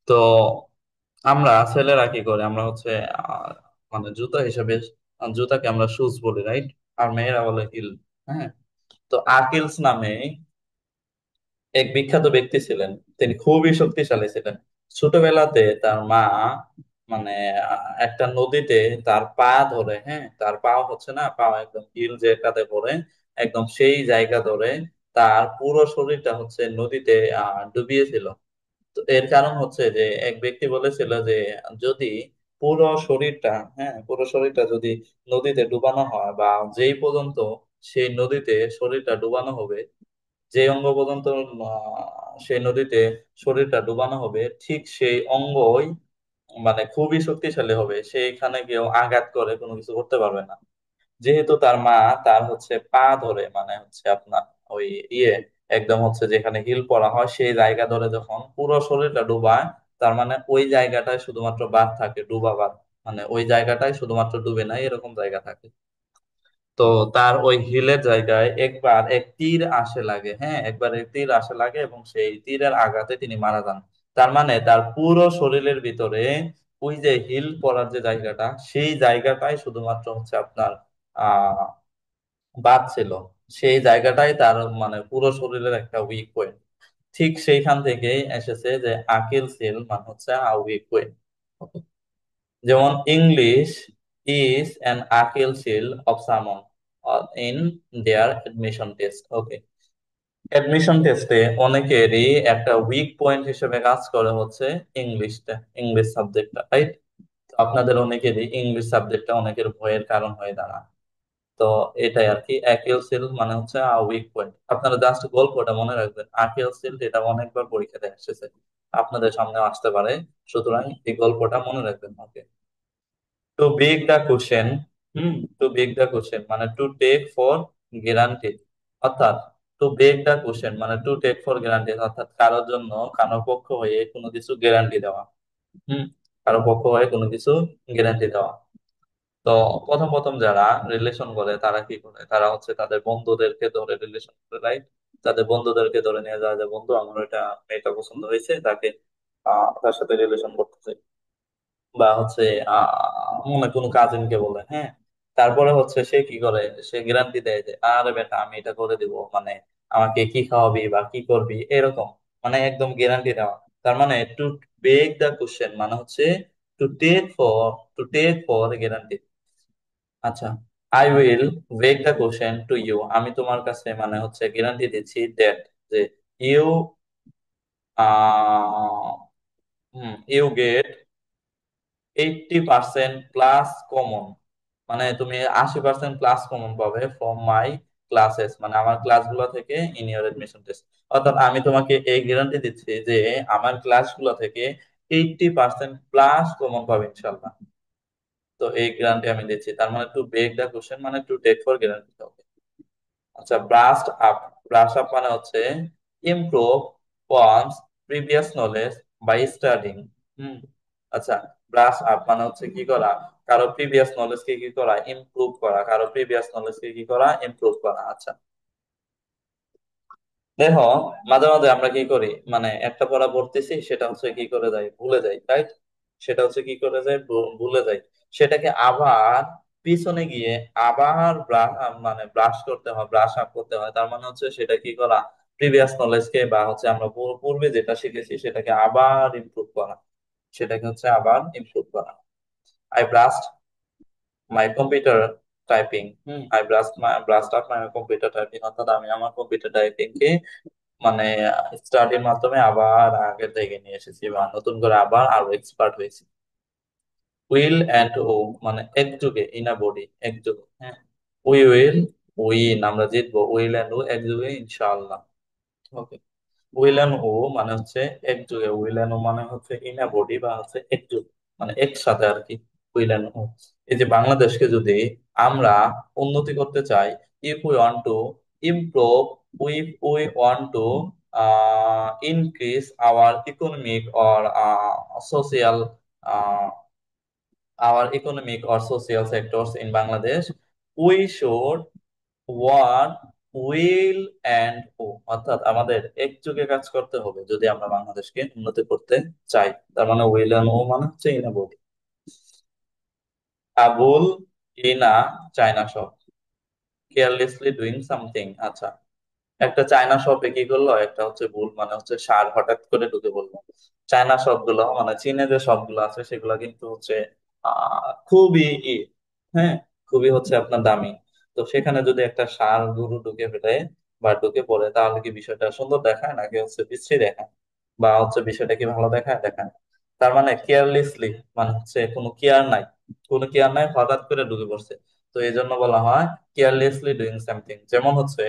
তো আমরা ছেলেরা কি করে, আমরা হচ্ছে আহ, মানে জুতা হিসেবে, জুতাকে আমরা শুজ বলি, রাইট? আর মেয়েরা বলে হিল। হ্যাঁ, তো আকিলস নামে এক বিখ্যাত ব্যক্তি ছিলেন, তিনি খুবই শক্তিশালী ছিলেন। ছোটবেলাতে তার মা মানে একটা নদীতে তার পা ধরে, হ্যাঁ, তার পা হচ্ছে না, পা একদম হিল যেটাতে পড়ে, একদম সেই জায়গা ধরে তার পুরো শরীরটা হচ্ছে নদীতে ডুবিয়েছিল। তো এর কারণ হচ্ছে যে এক ব্যক্তি বলেছিল যে যদি পুরো শরীরটা, হ্যাঁ, পুরো শরীরটা যদি নদীতে ডুবানো হয়, বা যেই পর্যন্ত সেই নদীতে শরীরটা ডুবানো হবে, যে অঙ্গ পর্যন্ত সেই নদীতে শরীরটা ডুবানো হবে, ঠিক সেই অঙ্গই মানে খুবই শক্তিশালী হবে, সেইখানে কেউ আঘাত করে কোনো কিছু করতে পারবে না। যেহেতু তার মা তার হচ্ছে পা ধরে, মানে হচ্ছে আপনার ওই ইয়ে একদম হচ্ছে যেখানে হিল পরা হয় সেই জায়গা ধরে যখন পুরো শরীরটা ডুবায়, তার মানে ওই জায়গাটায় শুধুমাত্র বাদ থাকে, ডুবা বাদ, মানে ওই জায়গাটায় শুধুমাত্র ডুবে নাই, এরকম জায়গা থাকে। তো তার ওই হিলের জায়গায় একবার এক তীর আসে লাগে, হ্যাঁ, একবার এক তীর আসে লাগে, এবং সেই তীরের আঘাতে তিনি মারা যান। তার মানে তার পুরো শরীরের ভিতরে ওই যে হিল পরার যে জায়গাটা, সেই জায়গাটাই শুধুমাত্র হচ্ছে আপনার আহ বাদ ছিল, সেই জায়গাটাই তার মানে পুরো শরীরের একটা উইক পয়েন্ট। ঠিক সেইখান থেকেই এসেছে যে আকিল সিল মানে হচ্ছে উইক পয়েন্ট। যেমন ইংলিশ ইজ অ্যান আকিল heel of some in their admission test. Okay, admission টেস্টে অনেকেরই একটা উইক পয়েন্ট হিসেবে কাজ করে হচ্ছে ইংলিশটা, ইংলিশ সাবজেক্টটা, রাইট? আপনাদের অনেকেরই ইংলিশ সাবজেক্টটা অনেকের ভয়ের কারণ হয়ে দাঁড়ায়। তো এটাই আর কি, অ্যাকিল সিল মানে হচ্ছে উইক পয়েন্ট। আপনারা জাস্ট গল্পটা মনে রাখবেন, আকিল সিল এটা অনেকবার পরীক্ষাতে এসেছে, আপনাদের সামনে আসতে পারে, সুতরাং এই গল্পটা মনে রাখবেন। Okay, to beg the question. To beg the question মানে টু টেক ফর গ্যারান্টেড, অর্থাৎ টু বেগ দ্য কোশ্চেন মানে টু টেক ফর গ্যারান্টেড, অর্থাৎ কারোর জন্য, কারোর পক্ষ হয়ে কোনো কিছু গ্যারান্টি দেওয়া। হুম, কারো পক্ষ হয়ে কোনো কিছু গ্যারান্টি দেওয়া। তো প্রথম প্রথম যারা রিলেশন করে তারা কি করে, তারা হচ্ছে তাদের বন্ধুদেরকে ধরে রিলেশন করে, রাইট? তাদের বন্ধুদেরকে ধরে নিয়ে যায় যে বন্ধু আমার এটা মেয়েটা পছন্দ হয়েছে, তাকে তার সাথে রিলেশন করতে চাই। বা হচ্ছে মনে কোনো কাজিনকে বলে, হ্যাঁ। তারপরে হচ্ছে সে কি করে, সে গ্যারান্টি দেয় যে আরে বেটা আমি এটা করে দিব, মানে আমাকে কি খাওয়াবি বা কি করবি এরকম, মানে একদম গ্যারান্টি দেওয়া। তার মানে টু বেক দ্য কোশ্চেন মানে হচ্ছে to take for, to take for guarantee. আচ্ছা, I will beg the question to you, আমি তোমার কাছে মানে হচ্ছে গ্যারান্টি দিচ্ছি দ্যাট, যে you you get 80% plus common, মানে তুমি 80% প্লাস কমন পাবে ফ্রম মাই ক্লাসেস, মানে আমার ক্লাসগুলো থেকে ইন ইউর এডমিশন টেস্ট। অর্থাৎ আমি তোমাকে এই গ্যারান্টি দিচ্ছি যে আমার ক্লাসগুলো থেকে 80% প্লাস কমন পাবে ইনশাল্লাহ। তো এই গ্যারান্টি আমি দিচ্ছি, তার মানে টু বেক দ্য কোশ্চেন মানে টু টেক ফর গ্যারান্টি। আচ্ছা, ব্রাস্ট আপ, ব্রাশ আপ মানে হচ্ছে improve one's previous knowledge by studying. Hmm. আচ্ছা, ব্রাশ আপ মানে হচ্ছে কি করা, কারো প্রিভিয়াস নলেজ কে কি করা, ইমপ্রুভ করা, কারো প্রিভিয়াস নলেজ কে কি করা, ইমপ্রুভ করা। আচ্ছা, দেখো, মাঝে মাঝে আমরা কি করি, মানে একটা পড়া পড়তেছি সেটা হচ্ছে কি করে যাই, ভুলে যাই, রাইট? সেটা হচ্ছে কি করে যায়, ভুলে যাই। সেটাকে আবার পিছনে গিয়ে আবার মানে ব্রাশ করতে হয়, ব্রাশ আপ করতে হয়। তার মানে হচ্ছে সেটা কি করা, প্রিভিয়াস নলেজ কে বা হচ্ছে আমরা পূর্বে যেটা শিখেছি সেটাকে আবার ইমপ্রুভ করা, সেটাকে হচ্ছে আবার ইমপ্রুভ করা। I brush my computer typing, brush up my computer typing, অর্থাৎ আমি আমার কম্পিউটার টাইপিং কে মানে স্টাডির মাধ্যমে আবার আগের জায়গায় নিয়ে এসেছি বা নতুন করে আবার আরো এক্সপার্ট হয়েছি। উইল এন্ড ও মানে একযোগে, ইন আ বডি, একযোগে, হ্যাঁ। উই উইল, উইন আমরা জিতবো, উইল এন্ড ও একযোগে ইনশাআল্লাহ। ওকে, উইল এন্ড ও মানে হচ্ছে একযোগে, উইল এন্ড ও মানে হচ্ছে ইন আ বডি বা হচ্ছে একযোগে, মানে একসাথে আর কি। উইল এন্ড ও, এই যে বাংলাদেশকে যদি আমরা উন্নতি করতে চাই, if we want to improve, if we want to increase our economic or social, our economic or social sectors in Bangladesh, we should work will and ও, অর্থাৎ আমাদের একযোগে কাজ করতে হবে যদি আমরা বাংলাদেশকে উন্নতি করতে চাই। তার মানে উইল এন্ড ও মানে হচ্ছে in a body। Abul Ina China shop, carelessly doing something. আচ্ছা, একটা চায়না শপে কি করলো, একটা হচ্ছে ভুল মানে হচ্ছে সার হঠাৎ করে ঢুকে বললো। চায়না শপ গুলো মানে চীনে যে শপ গুলো আছে সেগুলো কিন্তু হচ্ছে খুবই হ্যাঁ, খুবই হচ্ছে আপনার দামি। তো সেখানে যদি একটা ষাঁড় গরু ঢুকে ফেলে বা ঢুকে পড়ে, তাহলে কি বিষয়টা সুন্দর দেখায় নাকি হচ্ছে বিশ্রী দেখায়, বা হচ্ছে বিষয়টা কি ভালো দেখায়, দেখায় না। তার মানে কেয়ারলেসলি মানে হচ্ছে কোনো কেয়ার নাই, কোনো কেয়ার নাই, হঠাৎ করে ঢুকে পড়ছে। তো এই জন্য বলা হয় কেয়ারলেসলি ডুইং সামথিং। যেমন হচ্ছে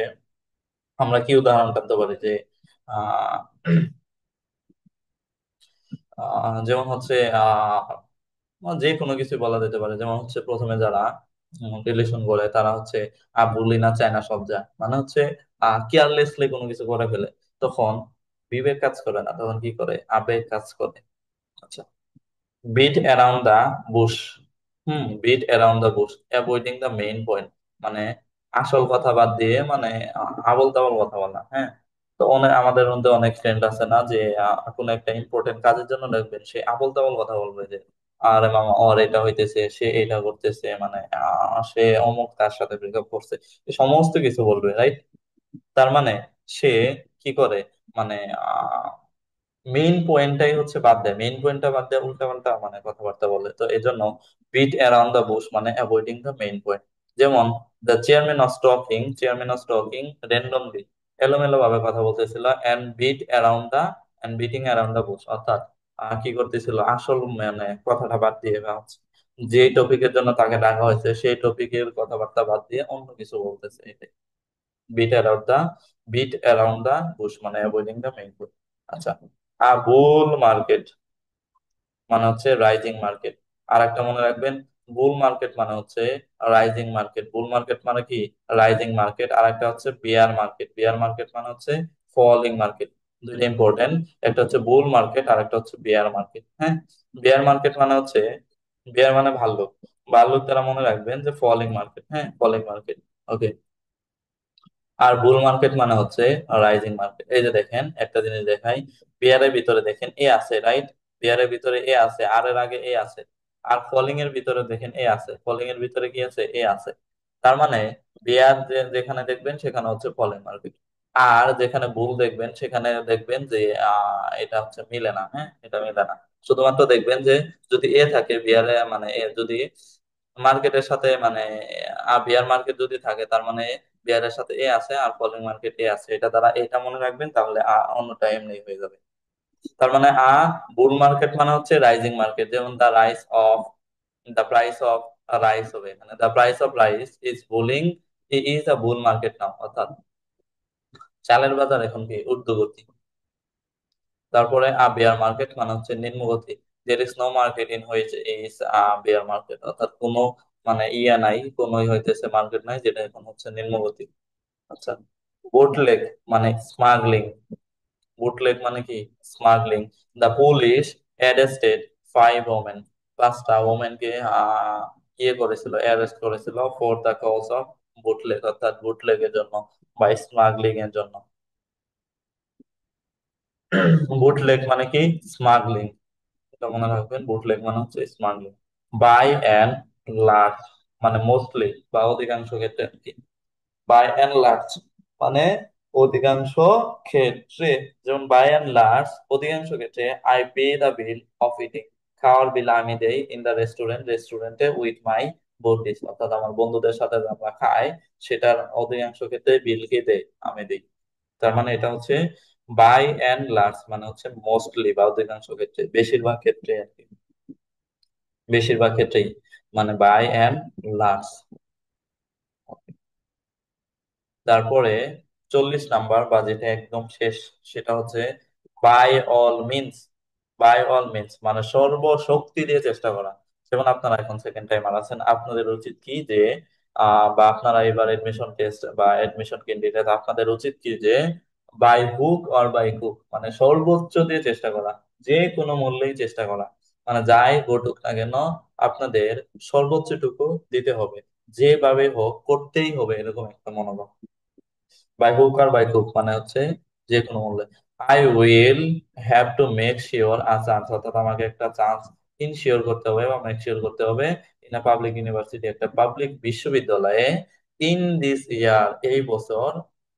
আমরা কি উদাহরণ টানতে পারি যে আহ যেমন হচ্ছে যে কোনো কিছু বলা যেতে পারে। যেমন হচ্ছে প্রথমে যারা রিলেশন করে তারা হচ্ছে আবুলিনা চায়না সব যায়, মানে হচ্ছে কেয়ারলেসলি কোনো কিছু করে ফেলে, তখন বিবেক কাজ করে না, তখন কি করে, আবেগ কাজ করে। আচ্ছা, beat around the bush, beat around the bush avoiding the main point, মানে আসল কথা বাদ দিয়ে মানে আবল তাবল কথা বলা, হ্যাঁ। তো অনেক আমাদের মধ্যে অনেক ফ্রেন্ড আছে না যে কোনো একটা ইম্পর্টেন্ট কাজের জন্য দেখবেন সে আবল তাবল কথা বলবে যে আরে মামা ওর এটা হইতেছে, সে এটা করতেছে, মানে সে অমুক তার সাথে ব্রেকআপ করছে, এ সমস্ত কিছু বলবে, রাইট? তার মানে সে কি করে, মানে মেইন পয়েন্টটাই হচ্ছে বাদ দেয়, মেইন পয়েন্টটা বাদ দেয়, উল্টা পাল্টা মানে কথাবার্তা বলে। তো এই জন্য বিট অ্যারাউন্ড দ্য বুশ মানে অ্যাভয়েডিং দ্য মেইন পয়েন্ট। যেমন the chairman of talking, chairman of talking randomly, এলোমেলো ভাবে কথা বলতেছিল, and beat around the, and beating around the bush, অর্থাৎ কি করতেছিল, আসল মানে কথাটা বাদ দিয়ে বা হচ্ছে যে টপিকের জন্য তাকে ডাকা হয়েছে সেই টপিকের কথাবার্তা বাদ দিয়ে অন্য কিছু বলতেছে, এটাই bit around the, bit around the Bush মানে অ্যাভয়েডিং দা মেইন পয়েন্ট। আচ্ছা, বুল মার্কেট মানে হচ্ছে রাইজিং মার্কেট। আর একটা মনে রাখবেন, বুল মার্কেট মানে হচ্ছে রাইজিং মার্কেট, বুল মার্কেট মানে কি, রাইজিং মার্কেট। আর একটা হচ্ছে বিয়ার মার্কেট, বিয়ার মার্কেট মানে হচ্ছে ফলিং মার্কেট। দুইটা ইম্পর্টেন্ট, একটা হচ্ছে বুল মার্কেট আর একটা হচ্ছে বিয়ার মার্কেট, হ্যাঁ। বিয়ার মার্কেট মানে হচ্ছে, বিয়ার মানে ভাল্লুক, ভাল্লুক দ্বারা মনে রাখবেন যে ফলিং মার্কেট, হ্যাঁ, ফলিং মার্কেট। ওকে, আর বুল মার্কেট মানে হচ্ছে রাইজিং মার্কেট। এই যে দেখেন একটা জিনিস দেখাই, পেয়ারের ভিতরে দেখেন এ আছে, রাইট? পেয়ারের ভিতরে এ আছে, আর এর আগে এ আছে। আর ফলিং এর ভিতরে দেখেন এ আছে, ফলিং এর ভিতরে কি আছে? এ আছে। তার মানে পেয়ার যেখানে দেখবেন সেখানে হচ্ছে ফলিং মার্কেট। আর যেখানে বুল দেখবেন সেখানে দেখবেন যে এটা হচ্ছে মিলে না, হ্যাঁ, এটা মিলে না। শুধুমাত্র দেখবেন যে যদি এ থাকে বিয়ারে, মানে এ যদি মার্কেটের সাথে মানে বিয়ার মার্কেট যদি থাকে, তার মানে বিয়ারের সাথে এ আছে আর ফলিং মার্কেট এ আছে, এটা দ্বারা এটা মনে রাখবেন, তাহলে অন্যটা এমনি হয়ে যাবে। তার মানে বুল মার্কেট মানে হচ্ছে রাইজিং মার্কেট, যেমন দ্য প্রাইস অফ রাইস হবে এখানে, the price of rice is bullying, is a bull market নাও, অর্থাৎ চালের বাজার এখন কি ঊর্ধ্বগতি। তারপরে বেয়ার মার্কেট মানে হচ্ছে নিম্নগতি, there is no market in which is bear market, অর্থাৎ কোনো মানে নাই, কোনোই হইতেছে মার্কেট নাই যেটা এখন হচ্ছে নিম্নগতি। আচ্ছা, বুটলেগ মানে স্মাগলিং, বুটলেগ মানে কি? Smuggling. The police arrested 5 women, 5টা ওমেনকে করেছিল, অ্যারেস্ট করেছিল for the cause of bootleg, অর্থাৎ বুটলেগের জন্য বা স্মাগলিং এর জন্য। বুটলেগ মানে কি? স্মাগলিং, এটা মনে রাখবেন, বুটলেগ মানে হচ্ছে স্মাগলিং। বাই অ্যান্ড লার্জ মানে মোস্টলি বা অধিকাংশ ক্ষেত্রে আর কি। বাই অ্যান্ড লার্জ মানে অধিকাংশ ক্ষেত্রে, যেমন বাই অ্যান্ড লার্জ অধিকাংশ ক্ষেত্রে, I pay the bill of eating, খাওয়ার বিল আমি দেই, ইন দা রেস্টুরেন্ট রেস্টুরেন্টে, উইথ মাই বডিজ, অর্থাৎ আমার বন্ধুদের সাথে আমরা খাই, সেটার অধিকাংশ ক্ষেত্রে বিল কে দেয়, আমি দিই। তার মানে এটা হচ্ছে বাই অ্যান্ড লার্জ মানে হচ্ছে মোস্টলি বা অধিকাংশ ক্ষেত্রে, বেশিরভাগ ক্ষেত্রে আর কি, বেশিরভাগ ক্ষেত্রেই, মানে বাই অ্যান্ড লার্জ। তারপরে 40 নাম্বার বা যেটা একদম শেষ, সেটা হচ্ছে by all means. By all means মানে সর্বশক্তি দিয়ে চেষ্টা করা। যেমন আপনারা এখন সেকেন্ড টাইমার আছেন, আপনাদের উচিত কি যে বা আপনারা এবার এডমিশন টেস্ট বা এডমিশন ক্যান্ডিডেট, আপনাদের উচিত কি যে বাই হুক অর বাই কুক মানে সর্বোচ্চ দিয়ে চেষ্টা করা, যে কোনো মূল্যেই চেষ্টা করা, মানে যাই ঘটুক না কেন আপনাদের সর্বোচ্চটুকু দিতে হবে, যেভাবে হোক করতেই হবে, এরকম একটা মনোভাব। বাই হুক আর বাই কুক মানে হচ্ছে যে কোনো মূল্যে। I will have to make sure a chance, অর্থাৎ আমাকে একটা চান্স ইনশিওর করতে হবে বা মেক শিওর করতে হবে, ইন আ পাবলিক ইউনিভার্সিটি একটা পাবলিক বিশ্ববিদ্যালয়ে, ইন দিস ইয়ার এই বছর,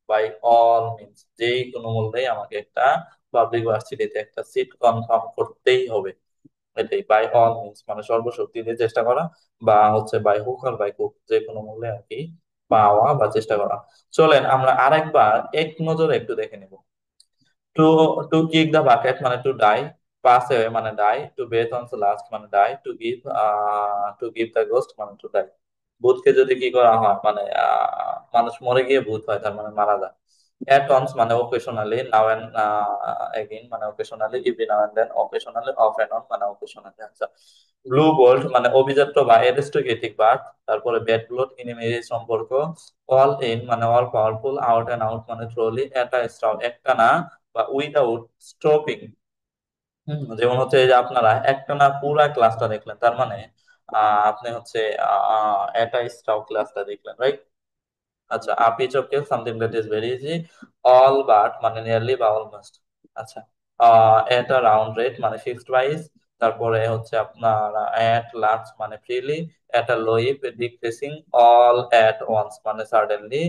বাই অল মিনস যে কোনো মূল্যে আমাকে একটা পাবলিক ভার্সিটিতে একটা সিট কনফার্ম করতেই হবে। এটাই বাই অল মিনস মানে সর্বশক্তি দিয়ে চেষ্টা করা, বা হচ্ছে বাই হুক আর বাই কুক যে কোনো মূল্যে আর কি পাওয়া বা চেষ্টা করা। চলেন আমরা আরেকবার এক নজরে একটু দেখে নিব। To to kick the bucket মানে টু ডাই, পাস এওয়ে মানে die, to breathe on the last মানে die, to give the ghost মানে টু ডাই। ভূতকে যদি কি করা হয় মানে মানুষ মরে গিয়ে ভূত হয়, তার মানে মারা যায়। এট অনস মানে occasionally, নাও এন্ড এগেইন মানে occasionally, every now and then occasionally, off and on মানে occasionally। আচ্ছা, ব্লু বোল্ট মানে অভিজাত্য বা এরিস্টোক্রেটিক বার্ড, তারপরে ব্যাড ব্লড ইনিমিজি সম্পর্ক, অল ইন মানে all powerful, out and out মানে ট্রলি, এটা স্টপ একটা না বা উইদাউট স্টপিং। যেমন হচ্ছে এই যে আপনারা একটা না পুরা ক্লাসটা দেখলেন, তার মানে আপনি হচ্ছে এটা স্টপ ক্লাসটা দেখলেন, রাইট? আচ্ছা, a piece of cake something that is very easy, all but মানে নিয়ারলি বা অলমোস্ট। আচ্ছা, at a round rate মানে ফিক্সড প্রাইস, তারপরে হচ্ছে আপনার at large মানে freely, at a low decreasing, all at once মানে সাডেনলি,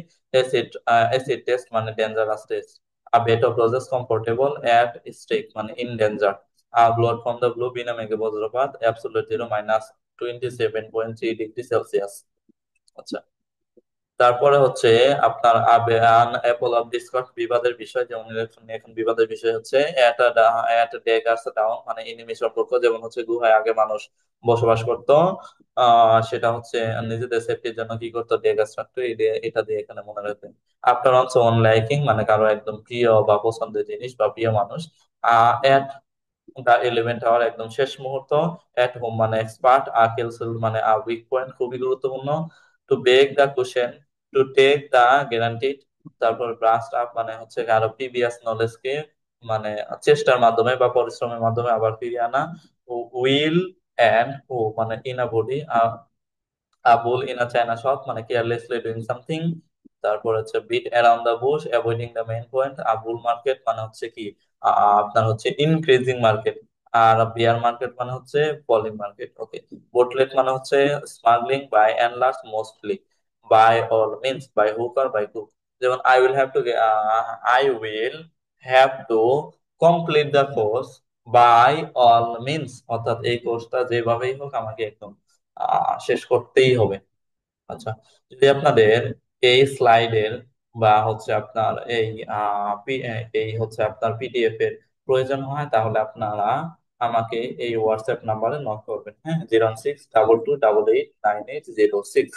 acid test মানে dangerous test, a bed of roses comfortable, at stake মানে in danger, a blood from the blue বিনা মেঘে বজ্রপাত, absolute zero -27.3 ডিগ্রি সেলসিয়াস। আচ্ছা, তারপরে হচ্ছে আপনার আবেয়ান অ্যাপল অফ ডিসকর্ড বিবাদের বিষয়, যেমন এখন বিবাদের বিষয় হচ্ছে এট ডেগার্স ডাউন মানে এনিমি সম্পর্ক, যেমন হচ্ছে গুহায় আগে মানুষ বসবাস করত, সেটা হচ্ছে নিজেদের সেফটির জন্য কি করতো, ডেগার্স রাখতো, এটা দিয়ে এখানে মনে রাখবেন। আফটার অলসো ওন লাইকিং মানে কারো একদম প্রিয় বা পছন্দের জিনিস বা প্রিয় মানুষ। এট দা 11th আওয়ার একদম শেষ মুহূর্ত। এট হোম মানে এক্সপার্ট, কেলসেল মানে উইক পয়েন্ট খুবই গুরুত্বপূর্ণ। To beg the question, to take the guaranteed. তারপর ব্রাস্ট আপ মানে হচ্ছে আরো প্রিভিয়াস নলেজ কে মানে চেষ্টার মাধ্যমে বা পরিশ্রমের মাধ্যমে আবার ফিরিয়ে আনা। উইল এন্ড হু মানে in a body, a bull in a china shop মানে কেয়ারলেসলি ডুইং সামথিং। তারপর হচ্ছে beat around the bush avoiding the main point. আর বুল মার্কেট মানে হচ্ছে কি, আপনার হচ্ছে ইনক্রিজিং মার্কেট। আর বিয়ার মার্কেট মানে হচ্ছে ফলিং মার্কেট। ওকে। বোটলেট মানে হচ্ছে smuggling by and large mostly. By all means by hook R by crook. যেমন I will have to complete the course by all means, অর্থাৎ এই কোর্সটা যেভাবেই হোক আমাকে একদম শেষ করতেই হবে। আচ্ছা, যদি আপনাদের এই স্লাইডের বা হচ্ছে আপনার এই হচ্ছে আপনার পিডিএফ এর প্রয়োজন হয়, তাহলে আপনারা আমাকে এই হোয়াটসঅ্যাপ নাম্বারে নক করবেন। হ্যাঁ, 01622889806।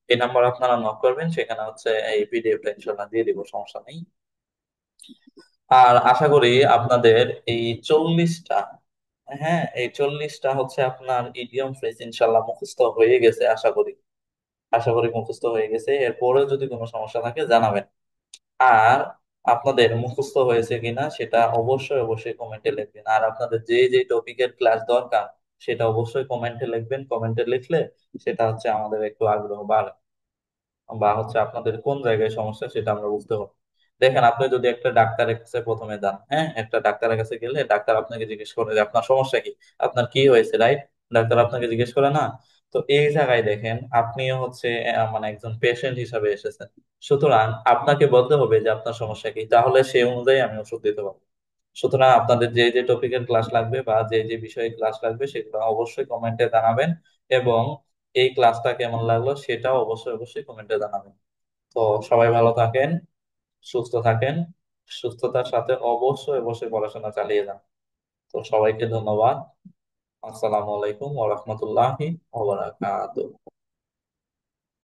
এই নাম্বার আপনারা নক করবেন, সেখানে হচ্ছে এই পিডিএফটা ইনশাল্লাহ দিয়ে দিব, সমস্যা নেই। আর আশা করি আপনাদের এই 40টা, হ্যাঁ এই 40টা হচ্ছে আপনার ইডিয়ম ফ্রেজ ইনশাল্লাহ মুখস্থ হয়ে গেছে আশা করি। আশা করি মুখস্থ হয়ে গেছে। এরপরেও যদি কোনো সমস্যা থাকে জানাবেন। আর আপনাদের মুখস্থ হয়েছে কিনা সেটা অবশ্যই অবশ্যই কমেন্টে লিখবেন। আর আপনাদের যে যে টপিকের ক্লাস দরকার সেটা অবশ্যই কমেন্টে লিখবেন। কমেন্টে লিখলে সেটা হচ্ছে আমাদের একটু আগ্রহ বাড়ে, বা হচ্ছে আপনাদের কোন জায়গায় সমস্যা সেটা আমরা বুঝতে পারবো। দেখেন, আপনি যদি একটা ডাক্তারের কাছে প্রথমে যান, হ্যাঁ একটা ডাক্তারের কাছে গেলে ডাক্তার আপনাকে জিজ্ঞেস করে যে আপনার সমস্যা কি, আপনার কি হয়েছে, রাইট? ডাক্তার আপনাকে জিজ্ঞেস করে না? তো এই জায়গায় দেখেন, আপনিও হচ্ছে মানে একজন পেশেন্ট হিসাবে এসেছেন। সুতরাং আপনাকে বলতে হবে যে আপনার সমস্যা কি, তাহলে সেই অনুযায়ী আমি ওষুধ দিতে পারবো। সুতরাং আপনাদের যে যে টপিকের ক্লাস লাগবে বা যে যে বিষয়ে ক্লাস লাগবে সেগুলো অবশ্যই কমেন্টে জানাবেন। এবং এই ক্লাসটা কেমন লাগলো সেটাও অবশ্যই অবশ্যই কমেন্টে জানাবেন। তো সবাই ভালো থাকেন, সুস্থ থাকেন। সুস্থতার সাথে অবশ্যই অবশ্যই পড়াশোনা চালিয়ে যান। তো সবাইকে ধন্যবাদ। আসসালামু আলাইকুম ওয়া রাহমাতুল্লাহি ওয়া বারাকাতুহু।